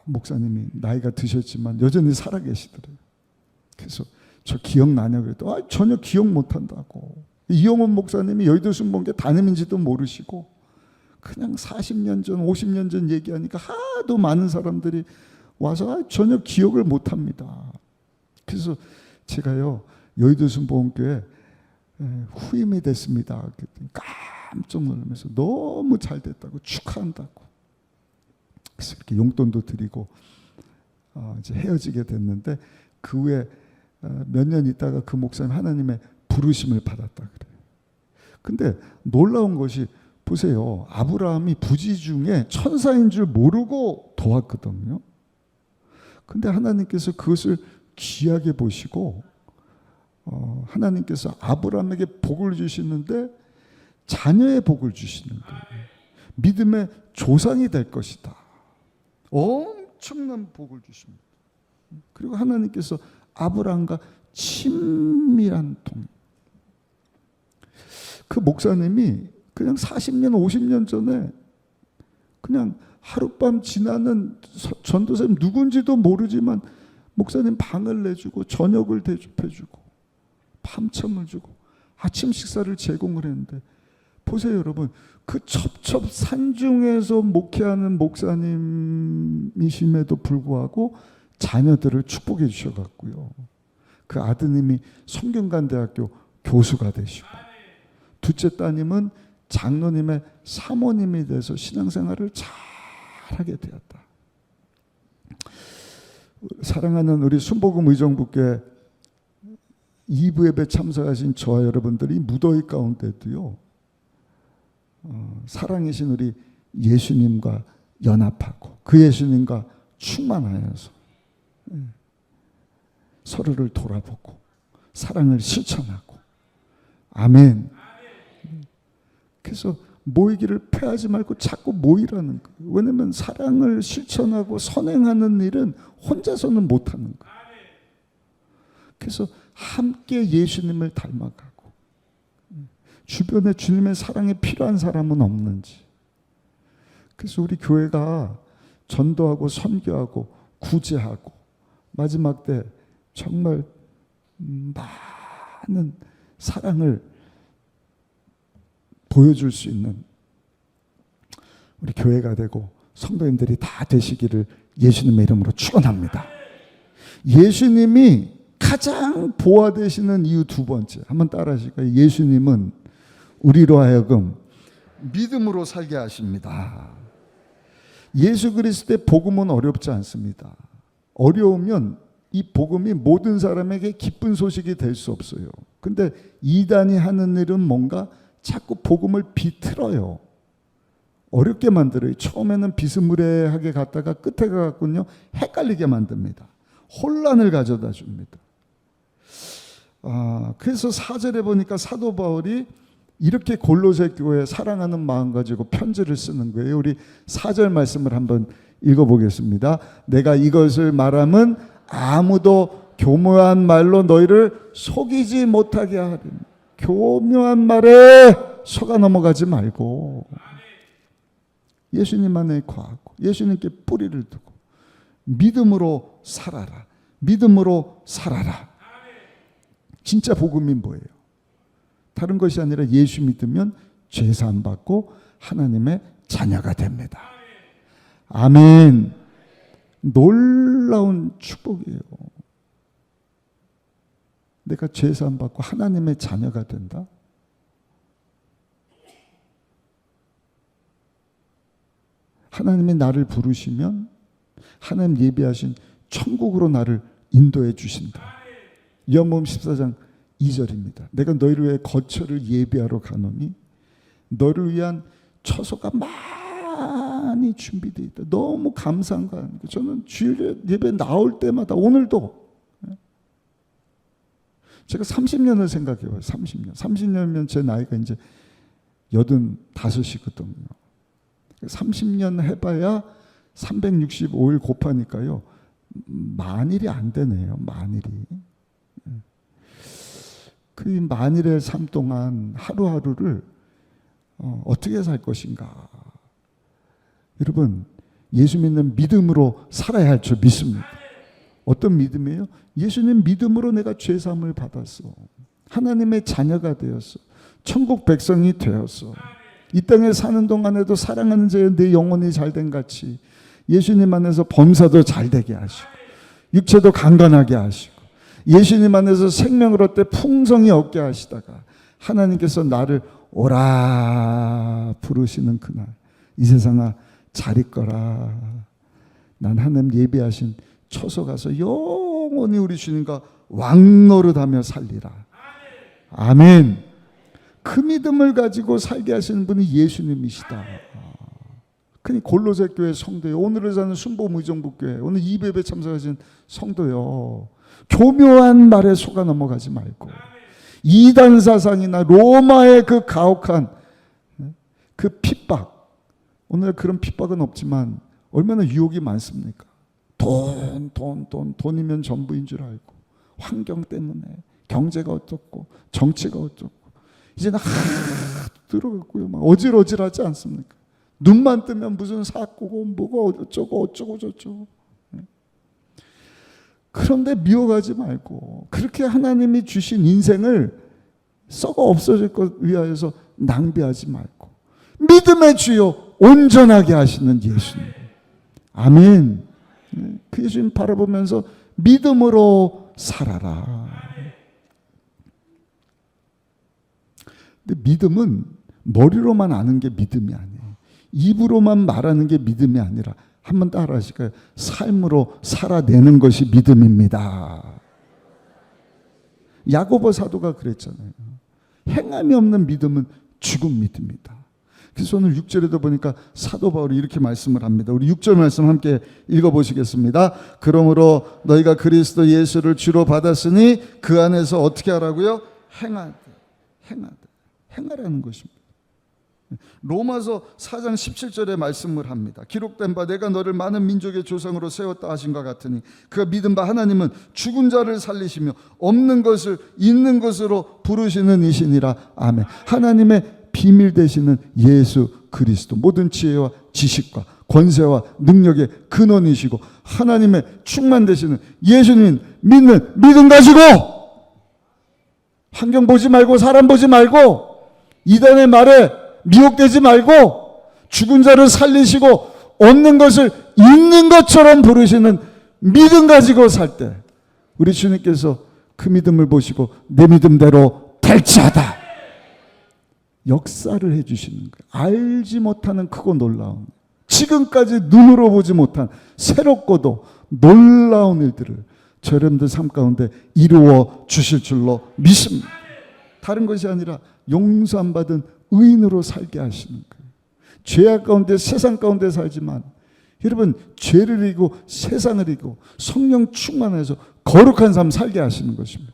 S2: 목사님이 나이가 드셨지만 여전히 살아계시더래요. 그래서 저 기억나냐고 그랬더니 전혀 기억 못한다고. 이영원 목사님이 여의도 순복음교회 담임인지도 모르시고 그냥 40년 전 50년 전 얘기하니까 하도 많은 사람들이 와서 전혀 기억을 못합니다. 그래서 제가요 여의도 순복음교회 후임이 됐습니다. 그랬더니 깜짝 놀라면서 너무 잘 됐다고 축하한다고. 그래서 이렇게 용돈도 드리고 이제 헤어지게 됐는데, 그 후에 몇 년 있다가 그 목사님 하나님의 부르심을 받았다 그래요. 근데 놀라운 것이, 보세요. 아브라함이 부지 중에 천사인 줄 모르고 도왔거든요. 근데 하나님께서 그것을 귀하게 보시고 하나님께서 아브라함에게 복을 주시는데 자녀의 복을 주시는 거예요. 믿음의 조상이 될 것이다. 엄청난 복을 주십니다. 그리고 하나님께서 아브라함과 친밀한 동행. 그 목사님이 그냥 40년 50년 전에 그냥 하룻밤 지나는 전도사님 누군지도 모르지만 목사님 방을 내주고 저녁을 대접해주고 밤참을 주고 아침 식사를 제공을 했는데, 보세요 여러분, 그 첩첩산중에서 목회하는 목사님이심에도 불구하고 자녀들을 축복해 주셔갖고요, 그 아드님이 성균관대학교 교수가 되시고, 둘째 따님은 장로님의 사모님이 돼서 신앙생활을 잘하게 되었다. 사랑하는 우리 순복음 의정부교회 2부 예배 참석하신 저와 여러분들이 무더위 가운데도요 사랑이신 우리 예수님과 연합하고 그 예수님과 충만하여서 서로를 돌아보고 사랑을 실천하고, 아멘. 그래서 모이기를 패하지 말고 자꾸 모이라는 거예요. 왜냐하면 사랑을 실천하고 선행하는 일은 혼자서는 못하는 거예요. 그래서 함께 예수님을 닮아가고, 주변에 주님의 사랑이 필요한 사람은 없는지. 그래서 우리 교회가 전도하고 선교하고 구제하고 마지막 때 정말 많은 사랑을 보여줄 수 있는 우리 교회가 되고 성도님들이 다 되시기를 예수님의 이름으로 축원합니다. 예수님이 가장 보호되시는 이유 두 번째, 한번 따라 하실까요? 예수님은 우리로 하여금 믿음으로 살게 하십니다. 예수 그리스도의 복음은 어렵지 않습니다. 어려우면 이 복음이 모든 사람에게 기쁜 소식이 될 수 없어요. 근데 이단이 하는 일은 뭔가 자꾸 복음을 비틀어요. 어렵게 만들어요. 처음에는 비스무리하게 갔다가 끝에 가갖군요 헷갈리게 만듭니다. 혼란을 가져다 줍니다. 그래서 4절에 보니까 사도 바울이 이렇게 골로새 교회에 사랑하는 마음 가지고 편지를 쓰는 거예요. 우리 4절 말씀을 한번 읽어보겠습니다. 내가 이것을 말함은 아무도 교묘한 말로 너희를 속이지 못하게 하리니. 교묘한 말에 속아 넘어가지 말고 예수님 안에 거하고 예수님께 뿌리를 두고 믿음으로 살아라. 믿음으로 살아라. 진짜 복음이 뭐예요? 다른 것이 아니라 예수 믿으면 죄 사함 받고 하나님의 자녀가 됩니다. 아멘. 놀라운 축복이에요. 내가 죄 사함 받고 하나님의 자녀가 된다. 하나님이 나를 부르시면 하나님 예비하신 천국으로 나를 인도해 주신다. 요한복음 14장 2절입니다. 내가 너희를 위해 거처를 예비하러 가노니 너를 위한 처소가 많이 준비되어 있다. 너무 감사한 거 아닙니까? 저는 주일 예배 나올 때마다 오늘도 제가 30년을 생각해봐요. 30년이면 제 나이가 이제 85이거든요. 30년 해봐야 365일 곱하니까요. 만일이 안 되네요. 만일이. 그 만일의 삶 동안 하루하루를 어떻게 살 것인가. 여러분, 예수 믿는 믿음으로 살아야 할 줄 믿습니다. 어떤 믿음이에요? 예수님 믿음으로 내가 죄사함을 받았어. 하나님의 자녀가 되었어. 천국 백성이 되었어. 이 땅에 사는 동안에도 사랑하는 자여 내 영혼이 잘된 같이 예수님 안에서 범사도 잘되게 하시고 육체도 강건하게 하시고 예수님 안에서 생명을 얻되 풍성히 얻게 하시다가 하나님께서 나를 오라 부르시는 그날 이 세상아 잘 있거라. 난 하나님 예비하신 처소 가서 영원히 우리 주님과 왕노릇하며 살리라. 아멘. 그 믿음을 가지고 살게 하시는 분이 예수님이시다. 그니 골로새 교회 성도요, 오늘을 사는 순복음 의정부교회, 오늘 이배배 참석하신 성도요, 교묘한 말에 속아 넘어가지 말고 이단 사상이나 로마의 그 가혹한 그 핍박, 오늘 그런 핍박은 없지만 얼마나 유혹이 많습니까? 돈이면 전부인 줄 알고 환경 때문에 경제가 어떻고 정치가 어떻고 이제는 들어갔고요. 막 어질어질하지 않습니까? 눈만 뜨면 무슨 사고고 뭐고 어쩌고 저쩌고. 그런데 미워가지 말고 그렇게 하나님이 주신 인생을 썩어 없어질 것 위하여서 낭비하지 말고 믿음의 주요 온전하게 하시는 예수님. 아멘. 그 예수님 바라보면서 믿음으로 살아라. 근데 믿음은 머리로만 아는 게 믿음이 아니에요. 입으로만 말하는 게 믿음이 아니라 한번 따라 하실까요? 삶으로 살아내는 것이 믿음입니다. 야고보 사도가 그랬잖아요. 행함이 없는 믿음은 죽은 믿음이다. 그래서 오늘 6절에도 보니까 사도 바울이 이렇게 말씀을 합니다. 우리 6절 말씀 함께 읽어보시겠습니다. 그러므로 너희가 그리스도 예수를 주로 받았으니 그 안에서 어떻게 하라고요? 행하라는 것입니다. 로마서 4장 17절에 말씀을 합니다. 기록된 바 내가 너를 많은 민족의 조상으로 세웠다 하신 것 같으니 그가 믿은 바 하나님은 죽은 자를 살리시며 없는 것을 있는 것으로 부르시는 이시니라. 아멘. 하나님의 비밀 되시는 예수 그리스도 모든 지혜와 지식과 권세와 능력의 근원이시고 하나님의 충만 되시는 예수님 믿는 믿음 가지고 환경 보지 말고 사람 보지 말고 이단의 말에 미혹되지 말고 죽은 자를 살리시고 없는 것을 있는 것처럼 부르시는 믿음 가지고 살 때 우리 주님께서 그 믿음을 보시고 내 믿음대로 될지어다 역사를 해주시는 거예요. 알지 못하는 크고 놀라운 지금까지 눈으로 보지 못한 새롭고도 놀라운 일들을 저 여러분들 삶 가운데 이루어 주실 줄로 믿습니다. 다른 것이 아니라 용서 안 받은 의인으로 살게 하시는 거예요. 죄악 가운데 세상 가운데 살지만 여러분 죄를 이기고 세상을 이기고 성령 충만해서 거룩한 삶 살게 하시는 것입니다.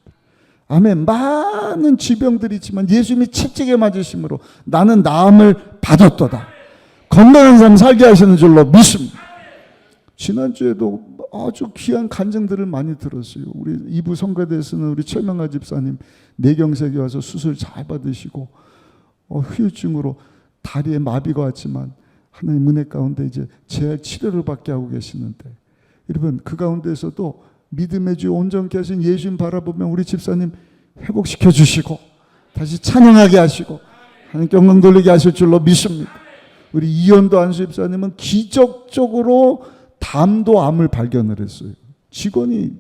S2: 아멘. 많은 질병들이 있지만 예수님이 채찍에 맞으심으로 나는 나음을 받았도다. 건강한 삶 살게 하시는 줄로 믿습니다. 지난주에도 아주 귀한 간증들을 많이 들었어요. 우리 이부 성가대에서는 우리 최명아 집사님 뇌경색이 와서 수술 잘 받으시고 후유증으로 다리에 마비가 왔지만 하나님 은혜 가운데 이제 재활 치료를 받게 하고 계시는데 여러분 그 가운데서도 믿음의 주 온전케 하신 예수님 바라보면 우리 집사님 회복시켜 주시고 다시 찬양하게 하시고 하나님께 영광 돌리게 하실 줄로 믿습니다. 우리 이현도 안수 집사님은 기적적으로 담도암을 발견을 했어요. 직원이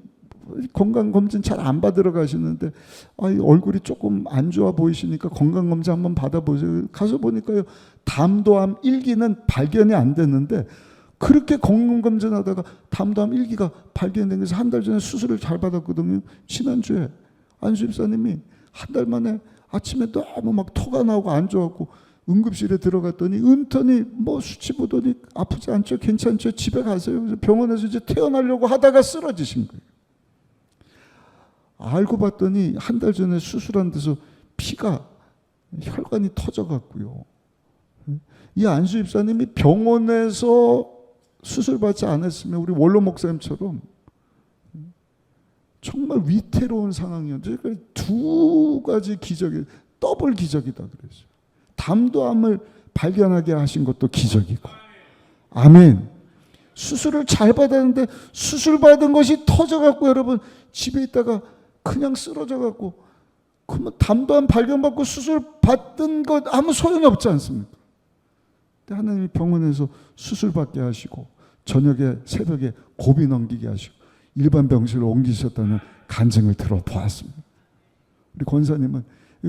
S2: 건강검진 잘 안 받으러 가시는데 얼굴이 조금 안 좋아 보이시니까 건강검진 한번 받아보세요. 가서 보니까요 담도암 1기는 발견이 안 됐는데 그렇게 건강검진하다가 담담 1기가 발견된 것에서 한 달 전에 수술을 잘 받았거든요. 지난주에 안수 집사님이 한 달 만에 아침에 너무 막 토가 나오고 안 좋았고 응급실에 들어갔더니 은턴이 뭐 수치 보더니 아프지 않죠? 괜찮죠? 집에 가세요. 그래서 병원에서 이제 퇴원하려고 하다가 쓰러지신 거예요. 알고 봤더니 한 달 전에 수술한 데서 피가 혈관이 터져갔고요. 이 안수 집사님이 병원에서 수술받지 않았으면 우리 원로 목사님처럼 정말 위태로운 상황이었죠. 두 가지 기적이 더블 기적이다 그랬어요. 담도암을 발견하게 하신 것도 기적이고, 아멘. 수술을 잘 받았는데 수술 받은 것이 터져갖고 여러분 집에 있다가 그냥 쓰러져갖고, 그러면 담도암 발견받고 수술 받은 것 아무 소용이 없지 않습니까? 근데 하나님이 병원에서 수술 받게 하시고 저녁에 새벽에 고비 넘기게 하시고 일반 병실로 옮기셨다는 간증을 들어보았습니다. 우리 권사님은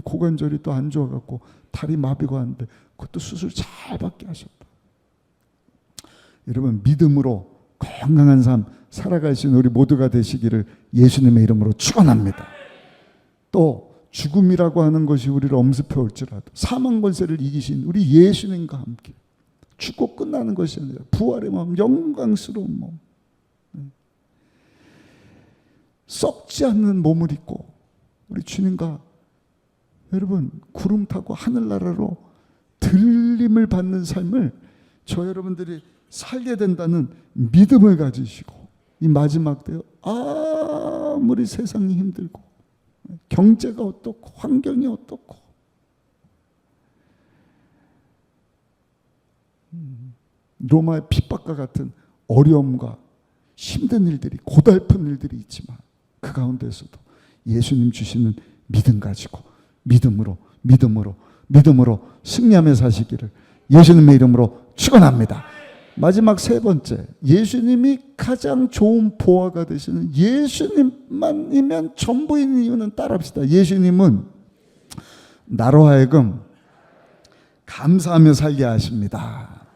S2: 고관절이 또 안 좋아갖고 다리 마비가 왔는데 그것도 수술 잘 받게 하셨다. 여러분 믿음으로 건강한 삶 살아갈 수 있는 우리 모두가 되시기를 예수님의 이름으로 축원합니다. 또 죽음이라고 하는 것이 우리를 엄습해 올지라도 사망 권세를 이기신 우리 예수님과 함께 죽고 끝나는 것이 아니라 부활의 마음, 영광스러운 몸, 썩지 않는 몸을 입고 우리 주님과 여러분 구름 타고 하늘나라로 들림을 받는 삶을 저 여러분들이 살게 된다는 믿음을 가지시고 이 마지막 때요, 아무리 세상이 힘들고 경제가 어떻고 환경이 어떻고 로마의 핍박과 같은 어려움과 힘든 일들이 고달픈 일들이 있지만 그 가운데서도 예수님 주시는 믿음 가지고 믿음으로 승리하며 사시기를 예수님의 이름으로 축원합니다. 마지막 세 번째, 예수님이 가장 좋은 보화가 되시는 예수님만이면 전부인 이유는 따라합시다. 예수님은 나로 하여금 감사하며 살게 하십니다.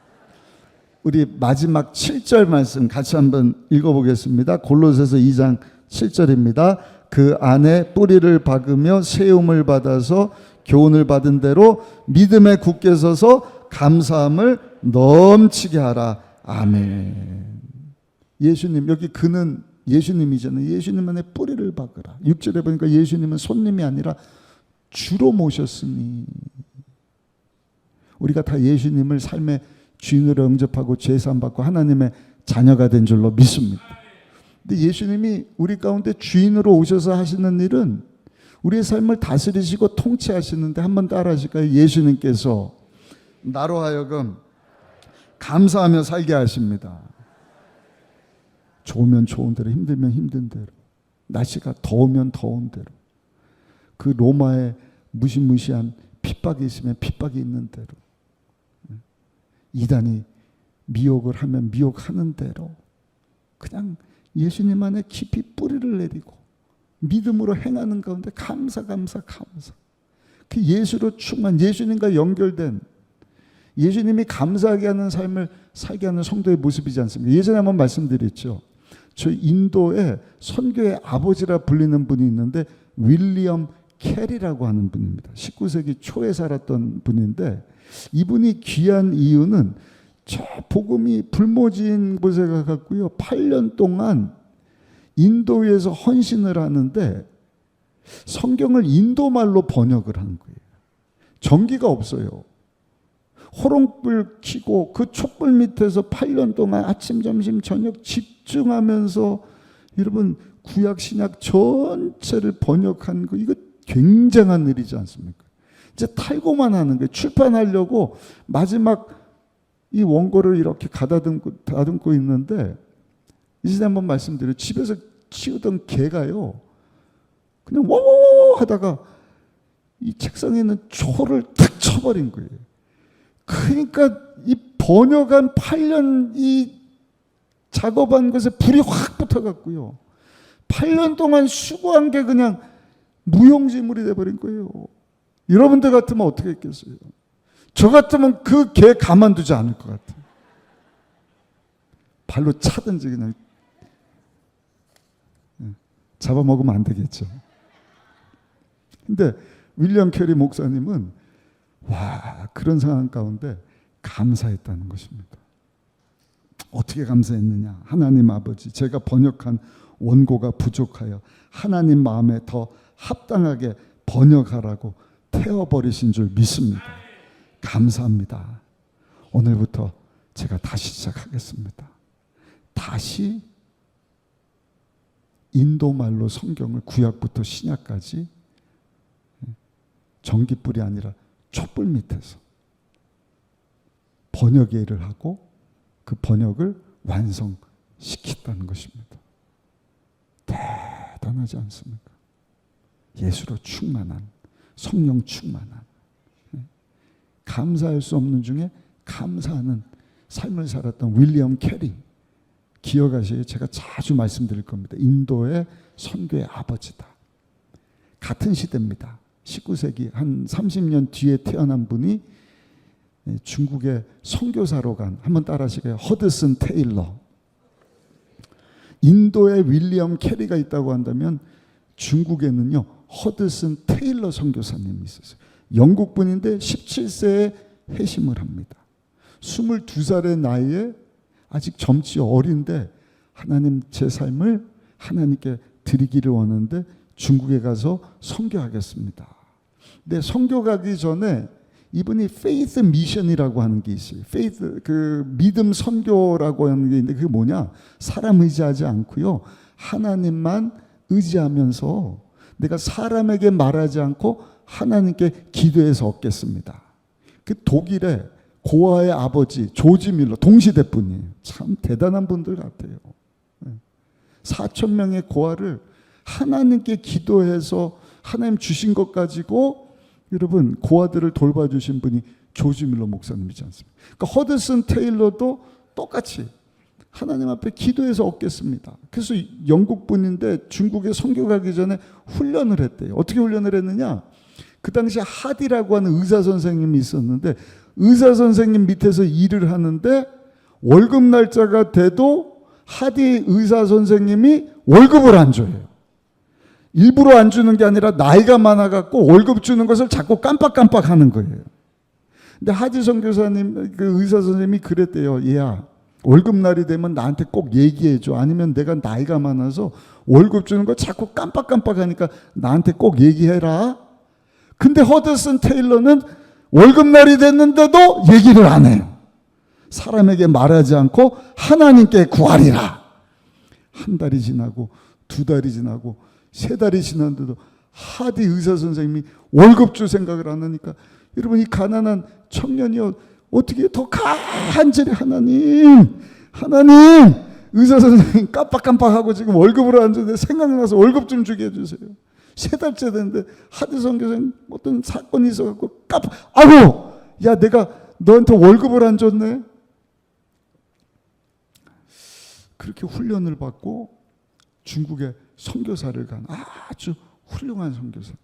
S2: 우리 마지막 7절 말씀 같이 한번 읽어보겠습니다. 골로새서 2장 7절입니다. 그 안에 뿌리를 박으며 세움을 받아서 교훈을 받은 대로 믿음에 굳게 서서 감사함을 넘치게 하라. 아멘. 예수님, 여기 그는 예수님이잖아요. 예수님 안에 뿌리를 박으라. 6절에 보니까 예수님은 손님이 아니라 주로 모셨으니, 우리가 다 예수님을 삶의 주인으로 영접하고 죄사함 받고 하나님의 자녀가 된 줄로 믿습니다. 근데 예수님이 우리 가운데 주인으로 오셔서 하시는 일은 우리의 삶을 다스리시고 통치하시는데 한번 따라 하실까요? 예수님께서 나로 하여금 감사하며 살게 하십니다. 좋으면 좋은 대로, 힘들면 힘든 대로, 날씨가 더우면 더운 대로, 그 로마의 무시무시한 핍박이 있으면 핍박이 있는 대로, 이단이 미혹을 하면 미혹하는 대로 그냥 예수님 안에 깊이 뿌리를 내리고 믿음으로 행하는 가운데 감사. 그 예수로 충만, 예수님과 연결된, 예수님이 감사하게 하는 삶을 살게 하는 성도의 모습이지 않습니까? 예전에 한번 말씀드렸죠. 저 인도에 선교의 아버지라 불리는 분이 있는데 윌리엄 캐리라고 하는 분입니다. 19세기 초에 살았던 분인데 이분이 귀한 이유는 저 복음이 불모지인 곳에 가갖고요 8년 동안 인도에서 헌신을 하는데 성경을 인도말로 번역을 한 거예요. 전기가 없어요. 호롱불 켜고 그 촛불 밑에서 8년 동안 아침, 점심, 저녁 집중하면서 여러분 구약 신약 전체를 번역한 거, 이거 굉장한 일이지 않습니까? 이제 탈고만 하는 거예요. 출판하려고 마지막 이 원고를 이렇게 다듬고 있는데, 이제 한번 말씀드려요. 집에서 키우던 개가요 그냥 워워워 하다가 이 책상에 있는 초를 탁 쳐버린 거예요. 그러니까 이 번역한 8년 이 작업한 것에 불이 확 붙어갖고요 8년 동안 수고한 게 그냥 무용지물이 돼버린 거예요. 여러분들 같으면 어떻게 했겠어요? 저 같으면 그 개 가만두지 않을 것 같아요. 발로 차든지 그냥 잡아먹으면 안 되겠죠. 근데 윌리엄 캐리 목사님은 그런 상황 가운데 감사했다는 것입니다. 어떻게 감사했느냐? 하나님 아버지, 제가 번역한 원고가 부족하여 하나님 마음에 더 합당하게 번역하라고 태워버리신 줄 믿습니다. 감사합니다. 오늘부터 제가 다시 시작하겠습니다. 다시 인도말로 성경을 구약부터 신약까지 전깃불이 아니라 촛불 밑에서 번역의 일을 하고 그 번역을 완성시켰다는 것입니다. 대단하지 않습니까? 예수로 충만한, 성령 충만한, 감사할 수 없는 중에 감사하는 삶을 살았던 윌리엄 캐리, 기억하시기에 제가 자주 말씀드릴 겁니다. 인도의 선교의 아버지다. 같은 시대입니다. 19세기 한 30년 뒤에 태어난 분이 중국의 선교사로 간, 한번 따라하시게요. 허드슨 테일러. 인도에 윌리엄 캐리가 있다고 한다면 중국에는요 허드슨 테일러 선교사님이 있었어요. 영국 분인데 17세에 회심을 합니다. 22살의 나이에 아직 젊지 어린데 하나님 제 삶을 하나님께 드리기를 원하는데 중국에 가서 선교하겠습니다. 근데 선교 가기 전에 이분이 페이스 미션이라고 하는 게 있어요. 페이스, 그 믿음 선교라고 하는 게 있는데 그게 뭐냐? 사람 의지하지 않고요. 하나님만 의지하면서 내가 사람에게 말하지 않고 하나님께 기도해서 얻겠습니다. 그 독일의 고아의 아버지 조지 밀러 동시대 분이에요. 참 대단한 분들 같아요. 4천 명의 고아를 하나님께 기도해서 하나님 주신 것 가지고 여러분 고아들을 돌봐주신 분이 조지 밀러 목사님이지 않습니까? 그러니까 허드슨 테일러도 똑같이 하나님 앞에 기도해서 얻겠습니다. 그래서 영국 분인데 중국에 선교 가기 전에 훈련을 했대요. 어떻게 훈련을 했느냐? 그 당시에 하디라고 하는 의사 선생님이 있었는데 의사 선생님 밑에서 일을 하는데 월급 날짜가 돼도 하디 의사 선생님이 월급을 안 줘요. 일부러 안 주는 게 아니라 나이가 많아갖고 월급 주는 것을 자꾸 깜빡깜빡 하는 거예요. 근데 하디 선교사님, 그 의사 선생님이 그랬대요. 얘야, 월급날이 되면 나한테 꼭 얘기해줘. 아니면 내가 나이가 많아서 월급 주는 거 자꾸 깜빡깜빡 하니까 나한테 꼭 얘기해라. 근데 허드슨 테일러는 월급날이 됐는데도 얘기를 안 해요. 사람에게 말하지 않고 하나님께 구하리라. 한 달이 지나고 2달이 지나고 3달이 지났는데도 하디 의사 선생님이 월급 줄 생각을 안 하니까 여러분 이 가난한 청년이요 어떻게 더 간절히 하나님 의사 선생님 깜빡깜빡하고 지금 월급으로 안 주는데 생각나서 월급 좀 주게 해주세요. 3달째 됐는데 하디 선교사님 어떤 사건이 있어갖고 아이고 야 내가 너한테 월급을 안 줬네. 그렇게 훈련을 받고 중국에 선교사를 간 아주 훌륭한 선교사.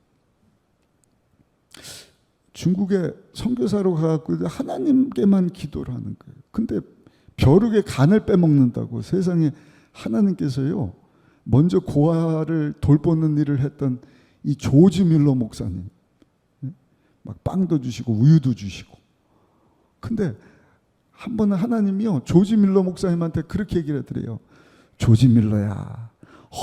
S2: 중국에 선교사로 가갖고 하나님께만 기도를 하는 거예요. 근데 벼룩의 간을 빼먹는다고 세상에 하나님께서요 먼저 고아를 돌보는 일을 했던 이 조지 밀러 목사님 막 빵도 주시고 우유도 주시고 근데 한 번은 하나님이요 조지 밀러 목사님한테 그렇게 얘기를 하더래요. 조지 밀러야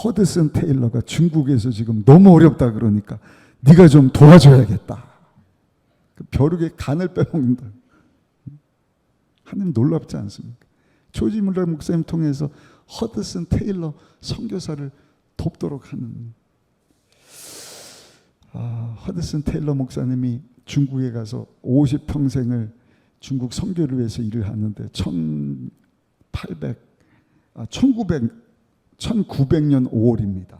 S2: 허드슨 테일러가 중국에서 지금 너무 어렵다 그러니까 네가 좀 도와줘야겠다. 그 벼룩의 간을 빼먹는다. 하나님 놀랍지 않습니까? 조지 밀러 목사님 통해서 허드슨 테일러 선교사를 돕도록 하는 허드슨 테일러 목사님이 중국에 가서 50평생을 중국 선교를 위해서 일을 하는데 1900년 5월입니다.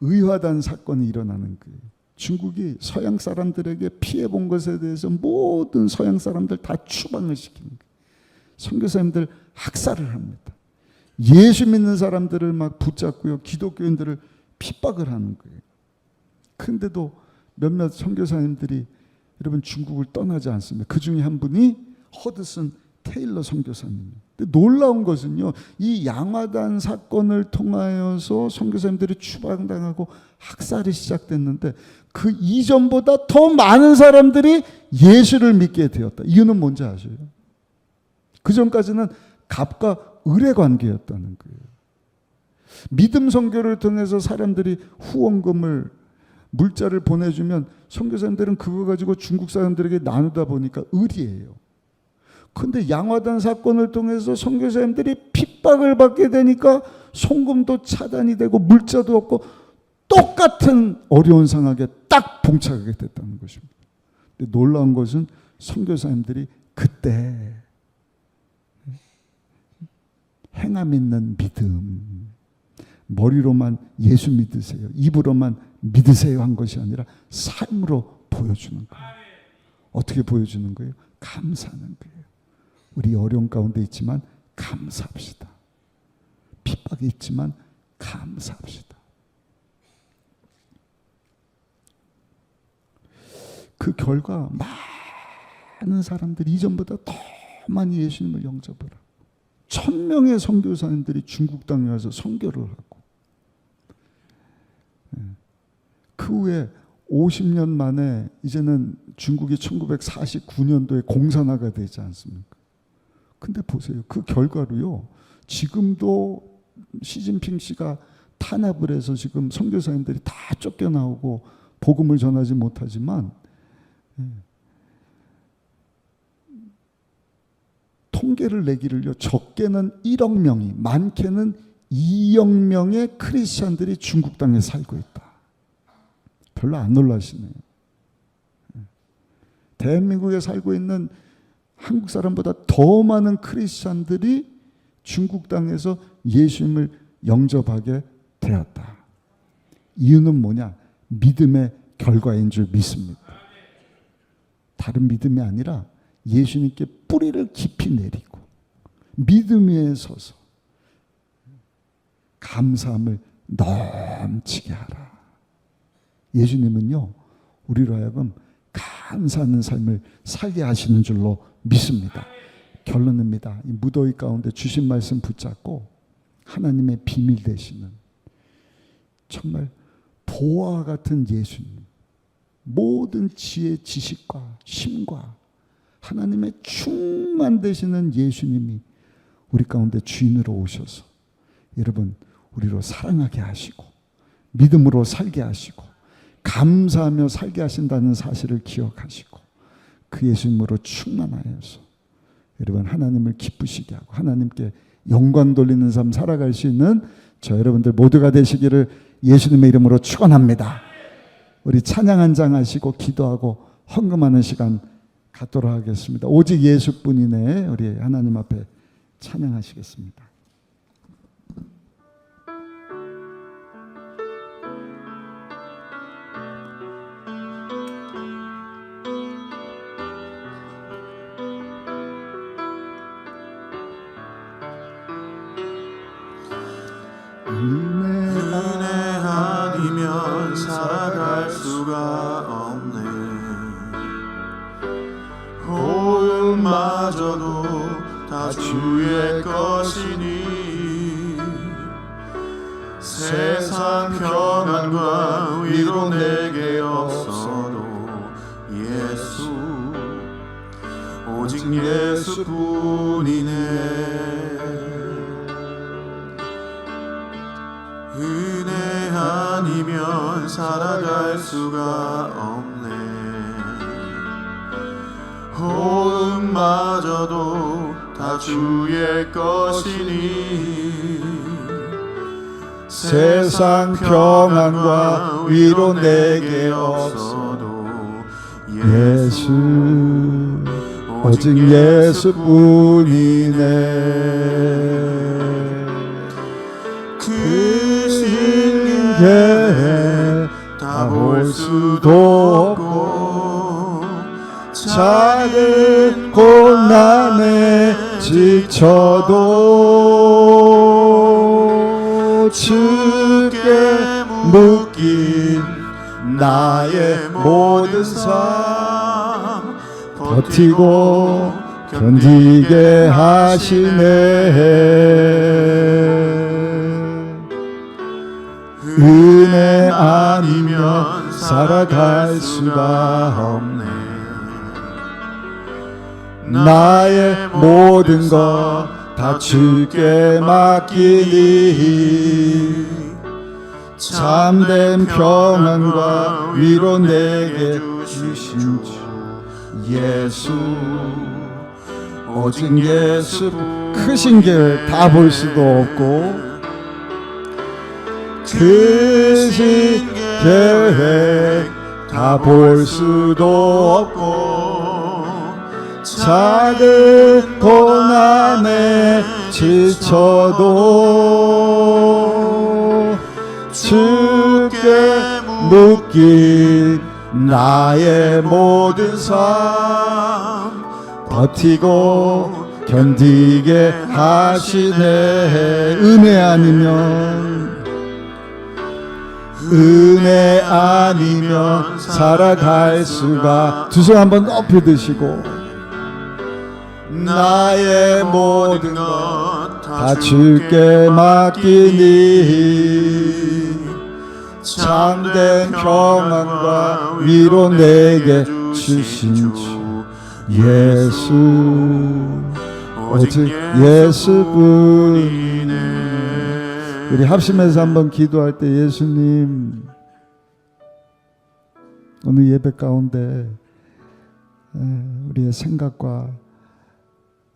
S2: 의화단 사건이 일어나는 거예요. 중국이 서양 사람들에게 피해본 것에 대해서 모든 서양 사람들 다 추방을 시키는 거예요. 선교사님들 학살을 합니다. 예수 믿는 사람들을 막 붙잡고요. 기독교인들을 핍박을 하는 거예요. 그런데도 몇몇 선교사님들이 여러분 중국을 떠나지 않습니다. 그 중에 한 분이 허드슨 테일러 선교사님. 근데 놀라운 것은요, 이 양화단 사건을 통하여서 선교사님들이 추방당하고 학살이 시작됐는데 그 이전보다 더 많은 사람들이 예수를 믿게 되었다. 이유는 뭔지 아세요? 그 전까지는 갑과 을의 관계였다는 거예요. 믿음 선교를 통해서 사람들이 후원금을 물자를 보내주면 선교사님들은 그거 가지고 중국 사람들에게 나누다 보니까 을이에요. 근데 양화단 사건을 통해서 선교사님들이 핍박을 받게 되니까 송금도 차단이 되고 물자도 없고 똑같은 어려운 상황에 딱 봉착하게 됐다는 것입니다. 근데 놀라운 것은 선교사님들이 그때 행함 있는 믿음, 머리로만 예수 믿으세요, 입으로만 믿으세요 한 것이 아니라 삶으로 보여주는 거예요. 어떻게 보여주는 거예요? 감사하는 거예요. 우리 어려운 가운데 있지만 감사합시다. 핍박이 있지만 감사합시다. 그 결과 많은 사람들이 이전보다 더 많이 예수님을 영접을 하고 1000명의 선교사님들이 중국 땅에 와서 선교를 하고 그 후에 50년 만에 이제는 중국이 1949년도에 공산화가 되지 않습니까? 근데 보세요. 그 결과로요. 지금도 시진핑 씨가 탄압을 해서 지금 선교사님들이 다 쫓겨나오고 복음을 전하지 못하지만 통계를 내기를요. 적게는 1억 명이, 많게는 2억 명의 크리스찬들이 중국 땅에 살고 있다. 별로 안 놀라시네요. 대한민국에 살고 있는 한국 사람보다 더 많은 크리스찬들이 중국 땅에서 예수님을 영접하게 되었다. 이유는 뭐냐? 믿음의 결과인 줄 믿습니다. 다른 믿음이 아니라 예수님께 뿌리를 깊이 내리고 믿음 위에 서서 감사함을 넘치게 하라. 예수님은요, 우리로 하여금 감사하는 삶을 살게 하시는 줄로 믿습니다. 결론입니다. 이 무더위 가운데 주신 말씀 붙잡고 하나님의 비밀 되시는 정말 보화와 같은 예수님, 모든 지혜, 지식과 힘과 하나님의 충만되시는 예수님이 우리 가운데 주인으로 오셔서 여러분 우리로 사랑하게 하시고 믿음으로 살게 하시고 감사하며 살게 하신다는 사실을 기억하시고 그 예수님으로 충만하여서 여러분 하나님을 기쁘시게 하고 하나님께 영광 돌리는 삶 살아갈 수 있는 저 여러분들 모두가 되시기를 예수님의 이름으로 축원합니다. 우리 찬양 한 장 하시고 기도하고 헌금하는 시간 갖도록 하겠습니다. 오직 예수뿐이네. 우리 하나님 앞에 찬양하시겠습니다.
S5: 은혜 아니면 살아갈 수가 없네. 호흡마저도 다 주의 것이니 세상 평안과 위로 내게 없어도 예수 오직 예수뿐이네. 은혜 아니면 살아갈 수가 없네. 호흡마저도 다 주의 것이니 세상 평안과 위로 내게 없어도 예수
S2: 오직 예수뿐이네.
S5: 다 볼 수도 없고
S2: 작은 고난에 지쳐도 주께 묶인 나의 모든 삶
S5: 버티고
S2: 견디게 하시네. 은혜 아니면 살아갈 수가 없네. 나의 모든 것 다 주께 맡기니 참된 평안과 위로 내게 주신 주 예수, 오직 예수. 크신 계획 다 볼 수도 없고 크신 계획 다 볼 수도 없고 작은 고난에 지쳐도 주께 묶인 나의 모든 삶 버티고 견디게 하시네. 은혜 아니면 살아갈 수가. 두 손 한번 높이 드시고 나의 모든 것 다 주께 맡기니 참된 평안과 위로 내게 주신 주 예수, 오직 예수뿐이네. 우리 합심해서 한번 기도할 때 예수님, 오늘 예배 가운데 우리의 생각과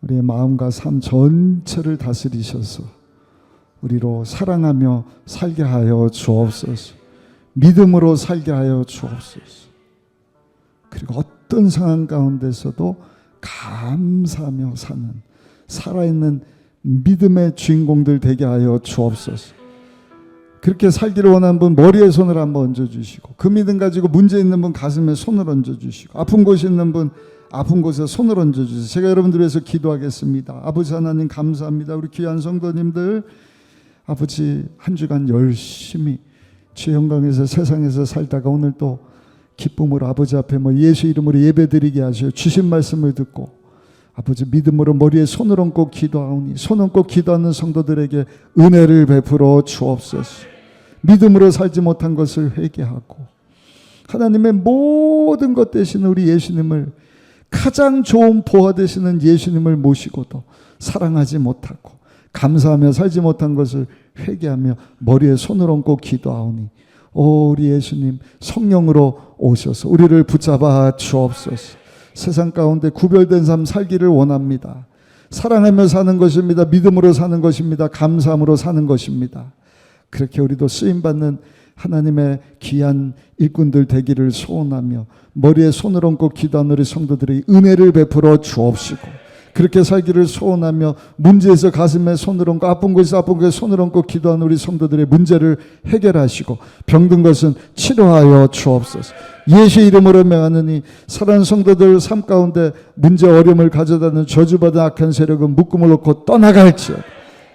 S2: 우리의 마음과 삶 전체를 다스리셔서 우리로 사랑하며 살게 하여 주옵소서. 믿음으로 살게 하여 주옵소서. 그리고 어떤 상황 가운데서도 감사하며 사는 살아있는 믿음의 주인공들 되게 하여 주옵소서. 그렇게 살기를 원하는 분 머리에 손을 한번 얹어주시고, 그 믿음 가지고 문제 있는 분 가슴에 손을 얹어주시고, 아픈 곳이 있는 분 아픈 곳에 손을 얹어주세요. 제가 여러분들 위해서 기도하겠습니다. 아버지 하나님 감사합니다. 우리 귀한 성도님들, 아버지 한 주간 열심히 주의 영광에서 세상에서 살다가 오늘 또 기쁨으로 아버지 앞에 예수 이름으로 예배드리게 하시어 주신 말씀을 듣고 아버지 믿음으로 머리에 손을 얹고 기도하오니 손 얹고 기도하는 성도들에게 은혜를 베풀어 주옵소서. 믿음으로 살지 못한 것을 회개하고 하나님의 모든 것 되시는 우리 예수님을, 가장 좋은 보호 되시는 예수님을 모시고도 사랑하지 못하고 감사하며 살지 못한 것을 회개하며 머리에 손을 얹고 기도하오니 우리 예수님 성령으로 오셔서 우리를 붙잡아 주옵소서. 세상 가운데 구별된 삶 살기를 원합니다. 사랑하며 사는 것입니다. 믿음으로 사는 것입니다. 감사함으로 사는 것입니다. 그렇게 우리도 쓰임받는 하나님의 귀한 일꾼들 되기를 소원하며 머리에 손을 얹고 기도하는 우리 성도들의 은혜를 베풀어 주옵시고, 그렇게 살기를 소원하며 문제에서 가슴에 손을 얹고 아픈 곳에서 아픈 곳에 손을 얹고 기도하는 우리 성도들의 문제를 해결하시고 병든 것은 치료하여 주옵소서. 예수 이름으로 명하느니 사랑하는 성도들 삶 가운데 문제 어려움을 가져다는 저주받은 악한 세력은 묶음을 놓고 떠나갈지어다.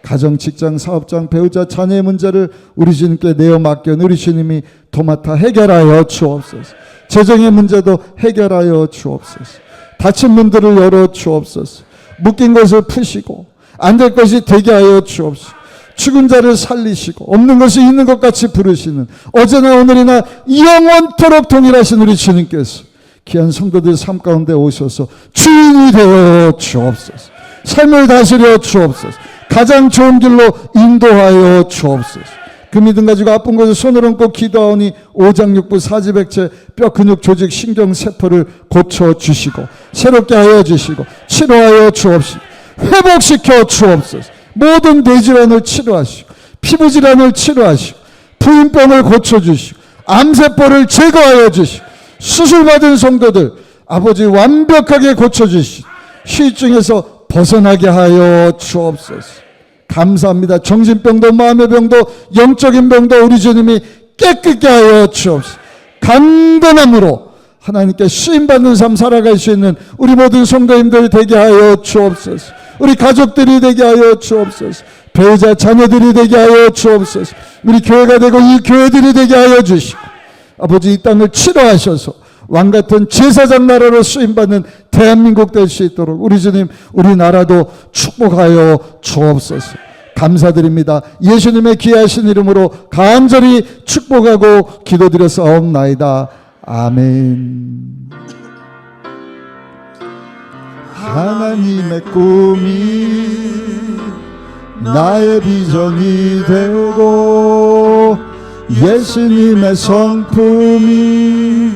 S2: 가정, 직장, 사업장, 배우자, 자녀의 문제를 우리 주님께 내어 맡겨 우리 주님이 도맡아 해결하여 주옵소서. 재정의 문제도 해결하여 주옵소서. 닫힌 문들을 열어 주옵소서. 묶인 것을 푸시고 안 될 것이 되게 하여 주옵소서. 죽은 자를 살리시고 없는 것이 있는 것 같이 부르시는 어제나 오늘이나 영원토록 동일하신 우리 주님께서 귀한 성도들 삶 가운데 오셔서 주인이 되어 주옵소서. 삶을 다스려 주옵소서. 가장 좋은 길로 인도하여 주옵소서. 그 믿음 가지고 아픈 곳에 손을 얹고 기도하오니 오장육부 사지백체 뼈 근육 조직 신경 세포를 고쳐주시고 새롭게 하여 주시고 치료하여 주옵시고 회복시켜 주옵소서. 모든 뇌질환을 치료하시고 피부질환을 치료하시고 부인병을 고쳐주시고 암세포를 제거하여 주시고 수술받은 성도들 아버지 완벽하게 고쳐주시고 휴증에서 벗어나게 하여 주옵소서. 감사합니다. 정신병도 마음의 병도 영적인 병도 우리 주님이 깨끗게 하여 주옵소서. 간단함으로 하나님께 쓰임받는 삶 살아갈 수 있는 우리 모든 성도님들 되게 하여 주옵소서. 우리 가족들이 되게 하여 주옵소서. 배우자 자녀들이 되게 하여 주옵소서. 우리 교회가 되고 이 교회들이 되게 하여 주시고 아버지 이 땅을 치료하셔서 왕같은 제사장 나라로 쓰임받는 대한민국 될 수 있도록 우리 주님, 우리나라도 축복하여 주옵소서. 감사드립니다. 예수님의 귀하신 이름으로 간절히 축복하고 기도드렸사옵나이다. 아멘. 하나님의 꿈이 나의 비전이 되고 예수님의 성품이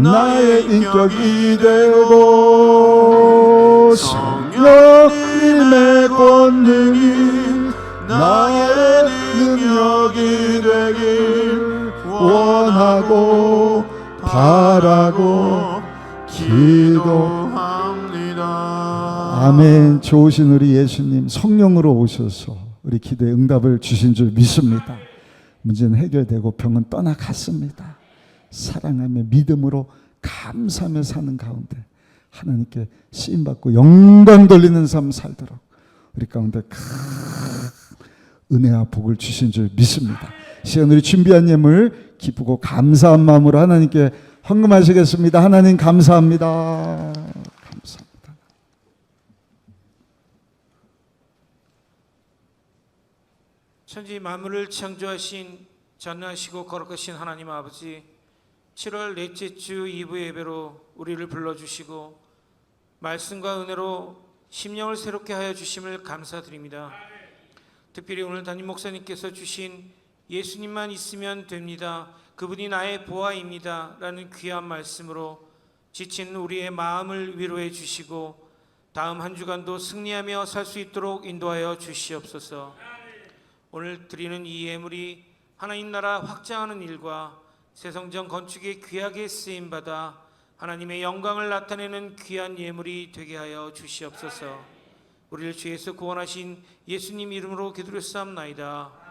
S2: 나의 인격이 되고 성령님의 권능이 나의 능력이 되길 원하고 바라고 기도합니다. 아멘. 좋으신 우리 예수님 성령으로 오셔서 우리 기도에 응답을 주신 줄 믿습니다. 문제는 해결되고 병은 떠나갔습니다. 사랑하며 믿음으로 감사하며 사는 가운데 하나님께 쓰임받고 영광 돌리는 삶 살도록 우리 가운데 큰 은혜와 복을 주신 줄 믿습니다. 시간 우리 준비한 예물 기쁘고 감사한 마음으로 하나님께 헌금하시겠습니다. 하나님 감사합니다. 감사합니다.
S6: 천지 만물을 창조하신 전능하시고 거룩하신 하나님 아버지, 7월 넷째 주 2부 예배로 우리를 불러주시고 말씀과 은혜로 심령을 새롭게 하여 주심을 감사드립니다. 특별히 오늘 담임 목사님께서 주신 예수님만 있으면 됩니다, 그분이 나의 보아입니다 라는 귀한 말씀으로 지친 우리의 마음을 위로해 주시고 다음 한 주간도 승리하며 살 수 있도록 인도하여 주시옵소서. 오늘 드리는 이 예물이 하나님 나라 확장하는 일과 새성전 건축에 귀하게 쓰임받아 하나님의 영광을 나타내는 귀한 예물이 되게 하여 주시옵소서. 우리를 주 예수 구원하신 예수님 이름으로 기도드렸사옵나이다.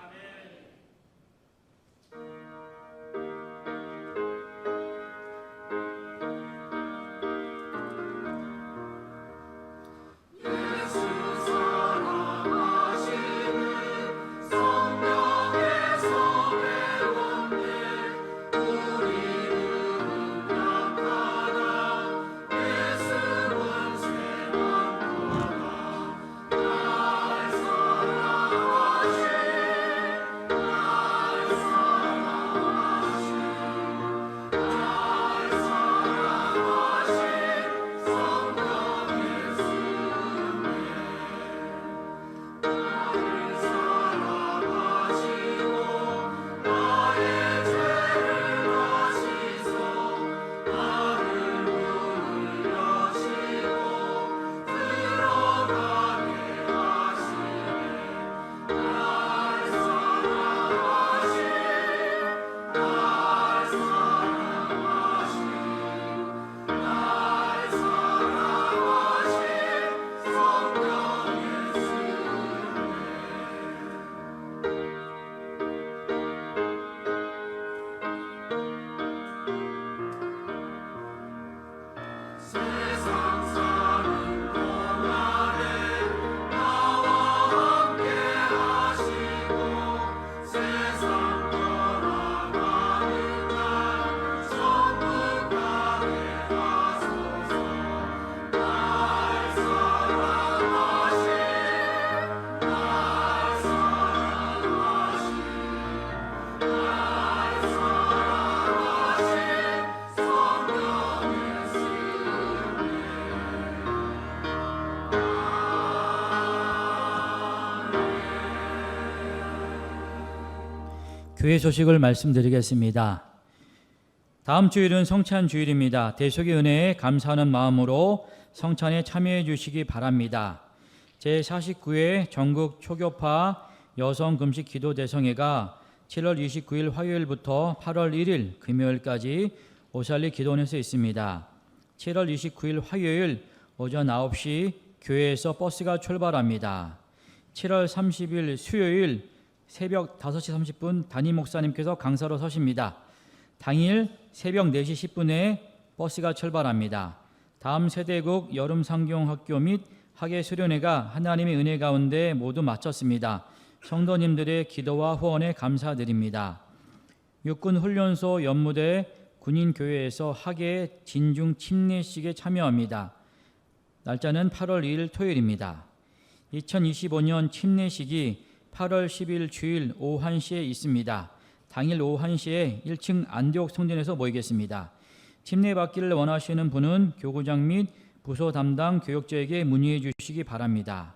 S3: 교회 소식을 말씀드리겠습니다. 다음 주일은 성찬 주일입니다. 대속의 은혜에 감사하는 마음으로 성찬에 참여해 주시기 바랍니다. 제49회 전국 초교파 여성 금식 기도 대성회가 7월 29일 화요일부터 8월 1일 금요일까지 오살리 기도원에서 있습니다. 7월 29일 화요일 오전 9시 교회에서 버스가 출발합니다. 7월 30일 수요일 새벽 5시 30분 담임 목사님께서 강사로 서십니다. 당일 새벽 4시 10분에 버스가 출발합니다. 다음 세대국 여름 상경학교 및 학예 수련회가 하나님의 은혜 가운데 모두 마쳤습니다. 성도님들의 기도와 후원에 감사드립니다. 육군 훈련소 연무대 군인교회에서 학예 진중 침례식에 참여합니다. 날짜는 8월 2일 토요일입니다. 2025년 침례식이 8월 10일 주일 오후 1시에 있습니다. 당일 오후 1시에 1층 안디옥 성전에서 모이겠습니다. 침례받기를 원하시는 분은 교구장 및 부서 담당 교역자에게 문의해 주시기 바랍니다.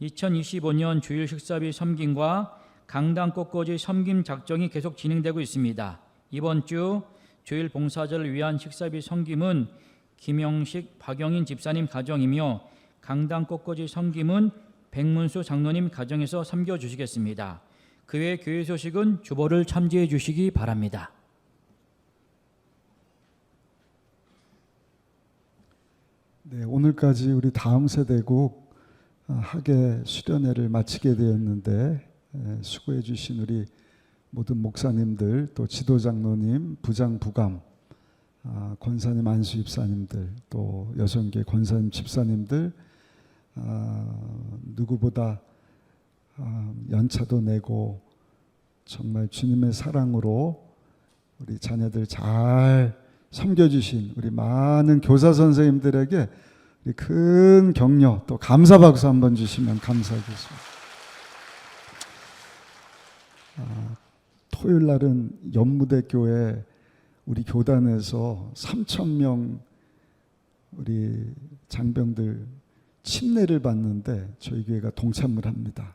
S3: 2025년 주일 식사비 섬김과 강당 꽃꽂이 섬김 작정이 계속 진행되고 있습니다. 이번 주 주일 봉사절을 위한 식사비 섬김은 김영식, 박영인 집사님 가정이며 강당 꽃꽂이 섬김은 백문수 장로님 가정에서 섬겨주시겠습니다. 그 외 교회 소식은 주보를 참조해 주시기 바랍니다.
S2: 네, 오늘까지 우리 다음 세대국 학예 수련회를 마치게 되었는데 수고해 주신 우리 모든 목사님들, 또 지도장로님, 부장, 부감, 권사님, 안수 집사님들, 또 여성계 권사님, 집사님들, 누구보다 연차도 내고 정말 주님의 사랑으로 우리 자녀들 잘 섬겨주신 우리 많은 교사 선생님들에게 우리 큰 격려 또 감사 박수 한번 주시면 감사하겠습니다. 토요일 날은 연무대 교회 우리 교단에서 3,000명 우리 장병들 침례를 받는데 저희 교회가 동참을 합니다.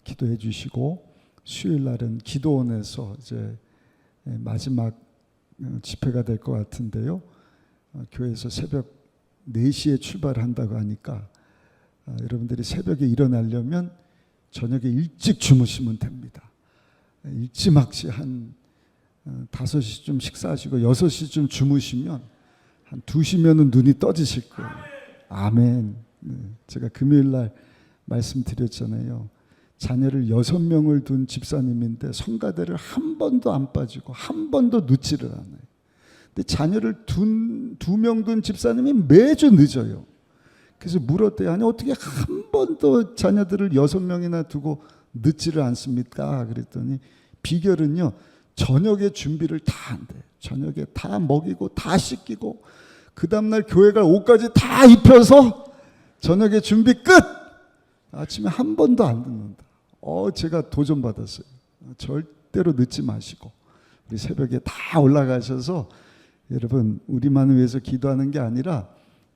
S2: 기도해 주시고 수요일 날은 기도원에서 이제 마지막 집회가 될 것 같은데요. 교회에서 새벽 4시에 출발한다고 하니까 여러분들이 새벽에 일어나려면 저녁에 일찍 주무시면 됩니다. 일찌막치 한 5시쯤 식사하시고 6시쯤 주무시면 한 2시면은 눈이 떠지실 거예요. 아멘. 제가 금요일 날 말씀드렸잖아요. 자녀를 6명을 둔 집사님인데 성가대를 한 번도 안 빠지고 한 번도 늦지를 않아요. 근데 자녀를 2명 둔 집사님이 매주 늦어요. 그래서 물었대요. 아니 어떻게 한 번도 자녀들을 6명이나 두고 늦지를 않습니까? 그랬더니 비결은요. 저녁에 준비를 다 한대요. 저녁에 다 먹이고 다 씻기고 그 다음날 교회 갈 옷까지 다 입혀서 저녁에 준비 끝! 아침에 한 번도 안 늦는다. 제가 도전받았어요. 절대로 늦지 마시고 우리 새벽에 다 올라가셔서 여러분 우리만을 위해서 기도하는 게 아니라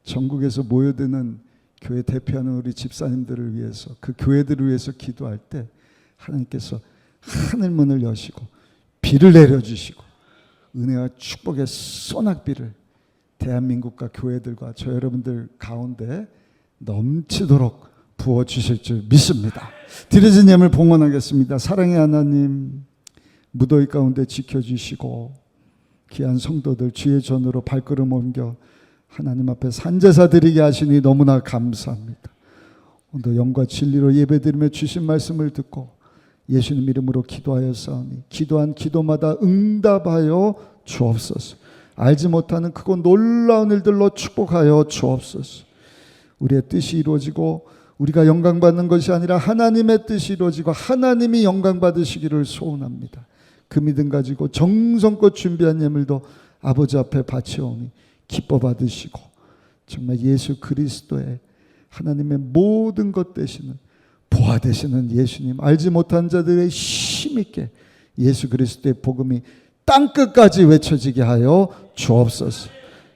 S2: 전국에서 모여드는 교회 대표하는 우리 집사님들을 위해서 그 교회들을 위해서 기도할 때 하나님께서 하늘 문을 여시고 비를 내려주시고 은혜와 축복의 소낙비를 대한민국과 교회들과 저 여러분들 가운데 넘치도록 부어주실 줄 믿습니다. 드려진 예물 봉헌하겠습니다. 사랑의 하나님, 무더위 가운데 지켜주시고 귀한 성도들 주의 전으로 발걸음 옮겨 하나님 앞에 산제사 드리게 하시니 너무나 감사합니다. 오늘 영과 진리로 예배드리며 주신 말씀을 듣고 예수님 이름으로 기도하였사오니 기도한 기도마다 응답하여 주옵소서. 알지 못하는 크고 놀라운 일들로 축복하여 주옵소서. 우리의 뜻이 이루어지고 우리가 영광받는 것이 아니라 하나님의 뜻이 이루어지고 하나님이 영광받으시기를 소원합니다. 그 믿음 가지고 정성껏 준비한 예물도 아버지 앞에 바치오니 기뻐 받으시고 정말 예수 그리스도의 하나님의 모든 것 되시는 보아 되시는 예수님, 알지 못한 자들의 힘있게 예수 그리스도의 복음이 땅끝까지 외쳐지게 하여 주옵소서.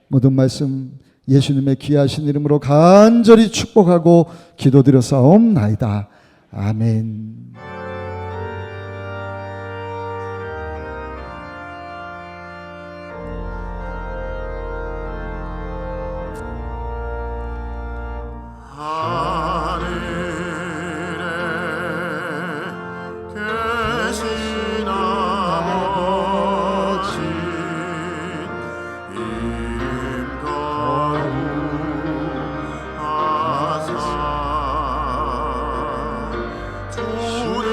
S2: 모든 말씀 예수님의 귀하신 이름으로 간절히 축복하고 기도드려 사옵나이다. 아멘.
S5: 주를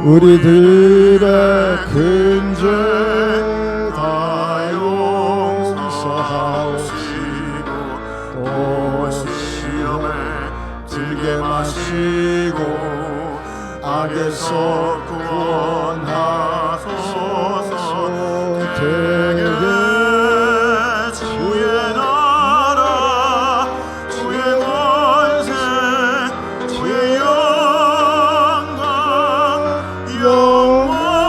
S2: 우리들의 큰 죄 다 용서하옵시고
S5: 또 시험에 들게 마시고 악에서 구원하소서. 되게 주의 나라 주의 권세 주의 영광 영원히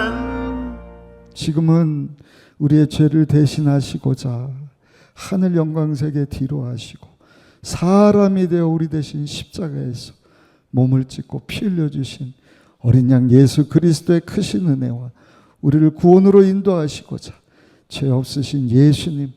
S5: 아멘.
S2: 지금은 우리의 죄를 대신하시고자 하늘 영광색에 뒤로 하시고 사람이 되어 우리 대신 십자가에서 몸을 찢고 피 흘려주신 어린 양 예수 그리스도의 크신 은혜와 우리를 구원으로 인도하시고자 죄 없으신 예수님,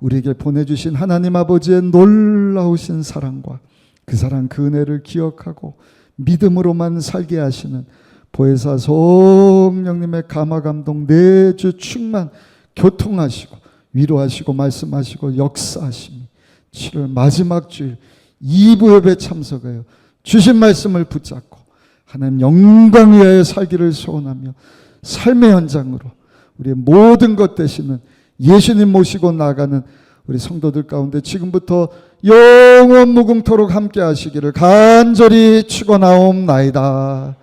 S2: 우리에게 보내주신 하나님 아버지의 놀라우신 사랑과 그 사랑 그 은혜를 기억하고 믿음으로만 살게 하시는 보혜사 성령님의 감화감동 내주 충만 교통하시고 위로하시고 말씀하시고 역사하시니 7월 마지막 주일 2부 예배 참석하여 주신 말씀을 붙잡고 하나님 영광 위하여 살기를 소원하며 삶의 현장으로 우리의 모든 것 되시는 예수님 모시고 나가는 우리 성도들 가운데 지금부터 영원 무궁토록 함께 하시기를 간절히 축원하옵나이다.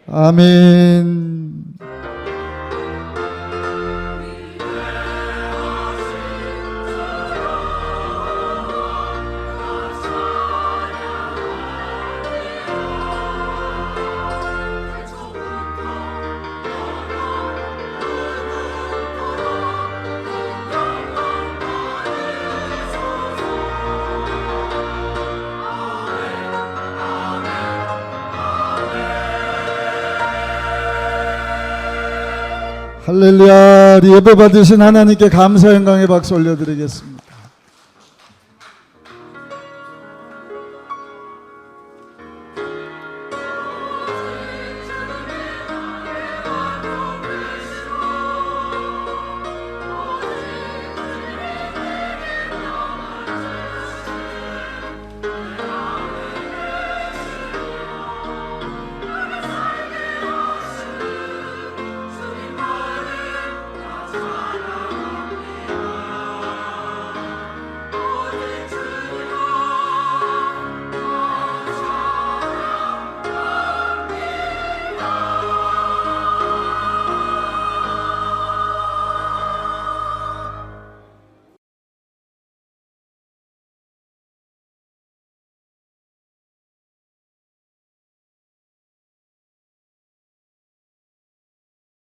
S2: 아멘. 할렐루야. 예배 받으신 하나님께 감사 영광의 박수 올려드리겠습니다.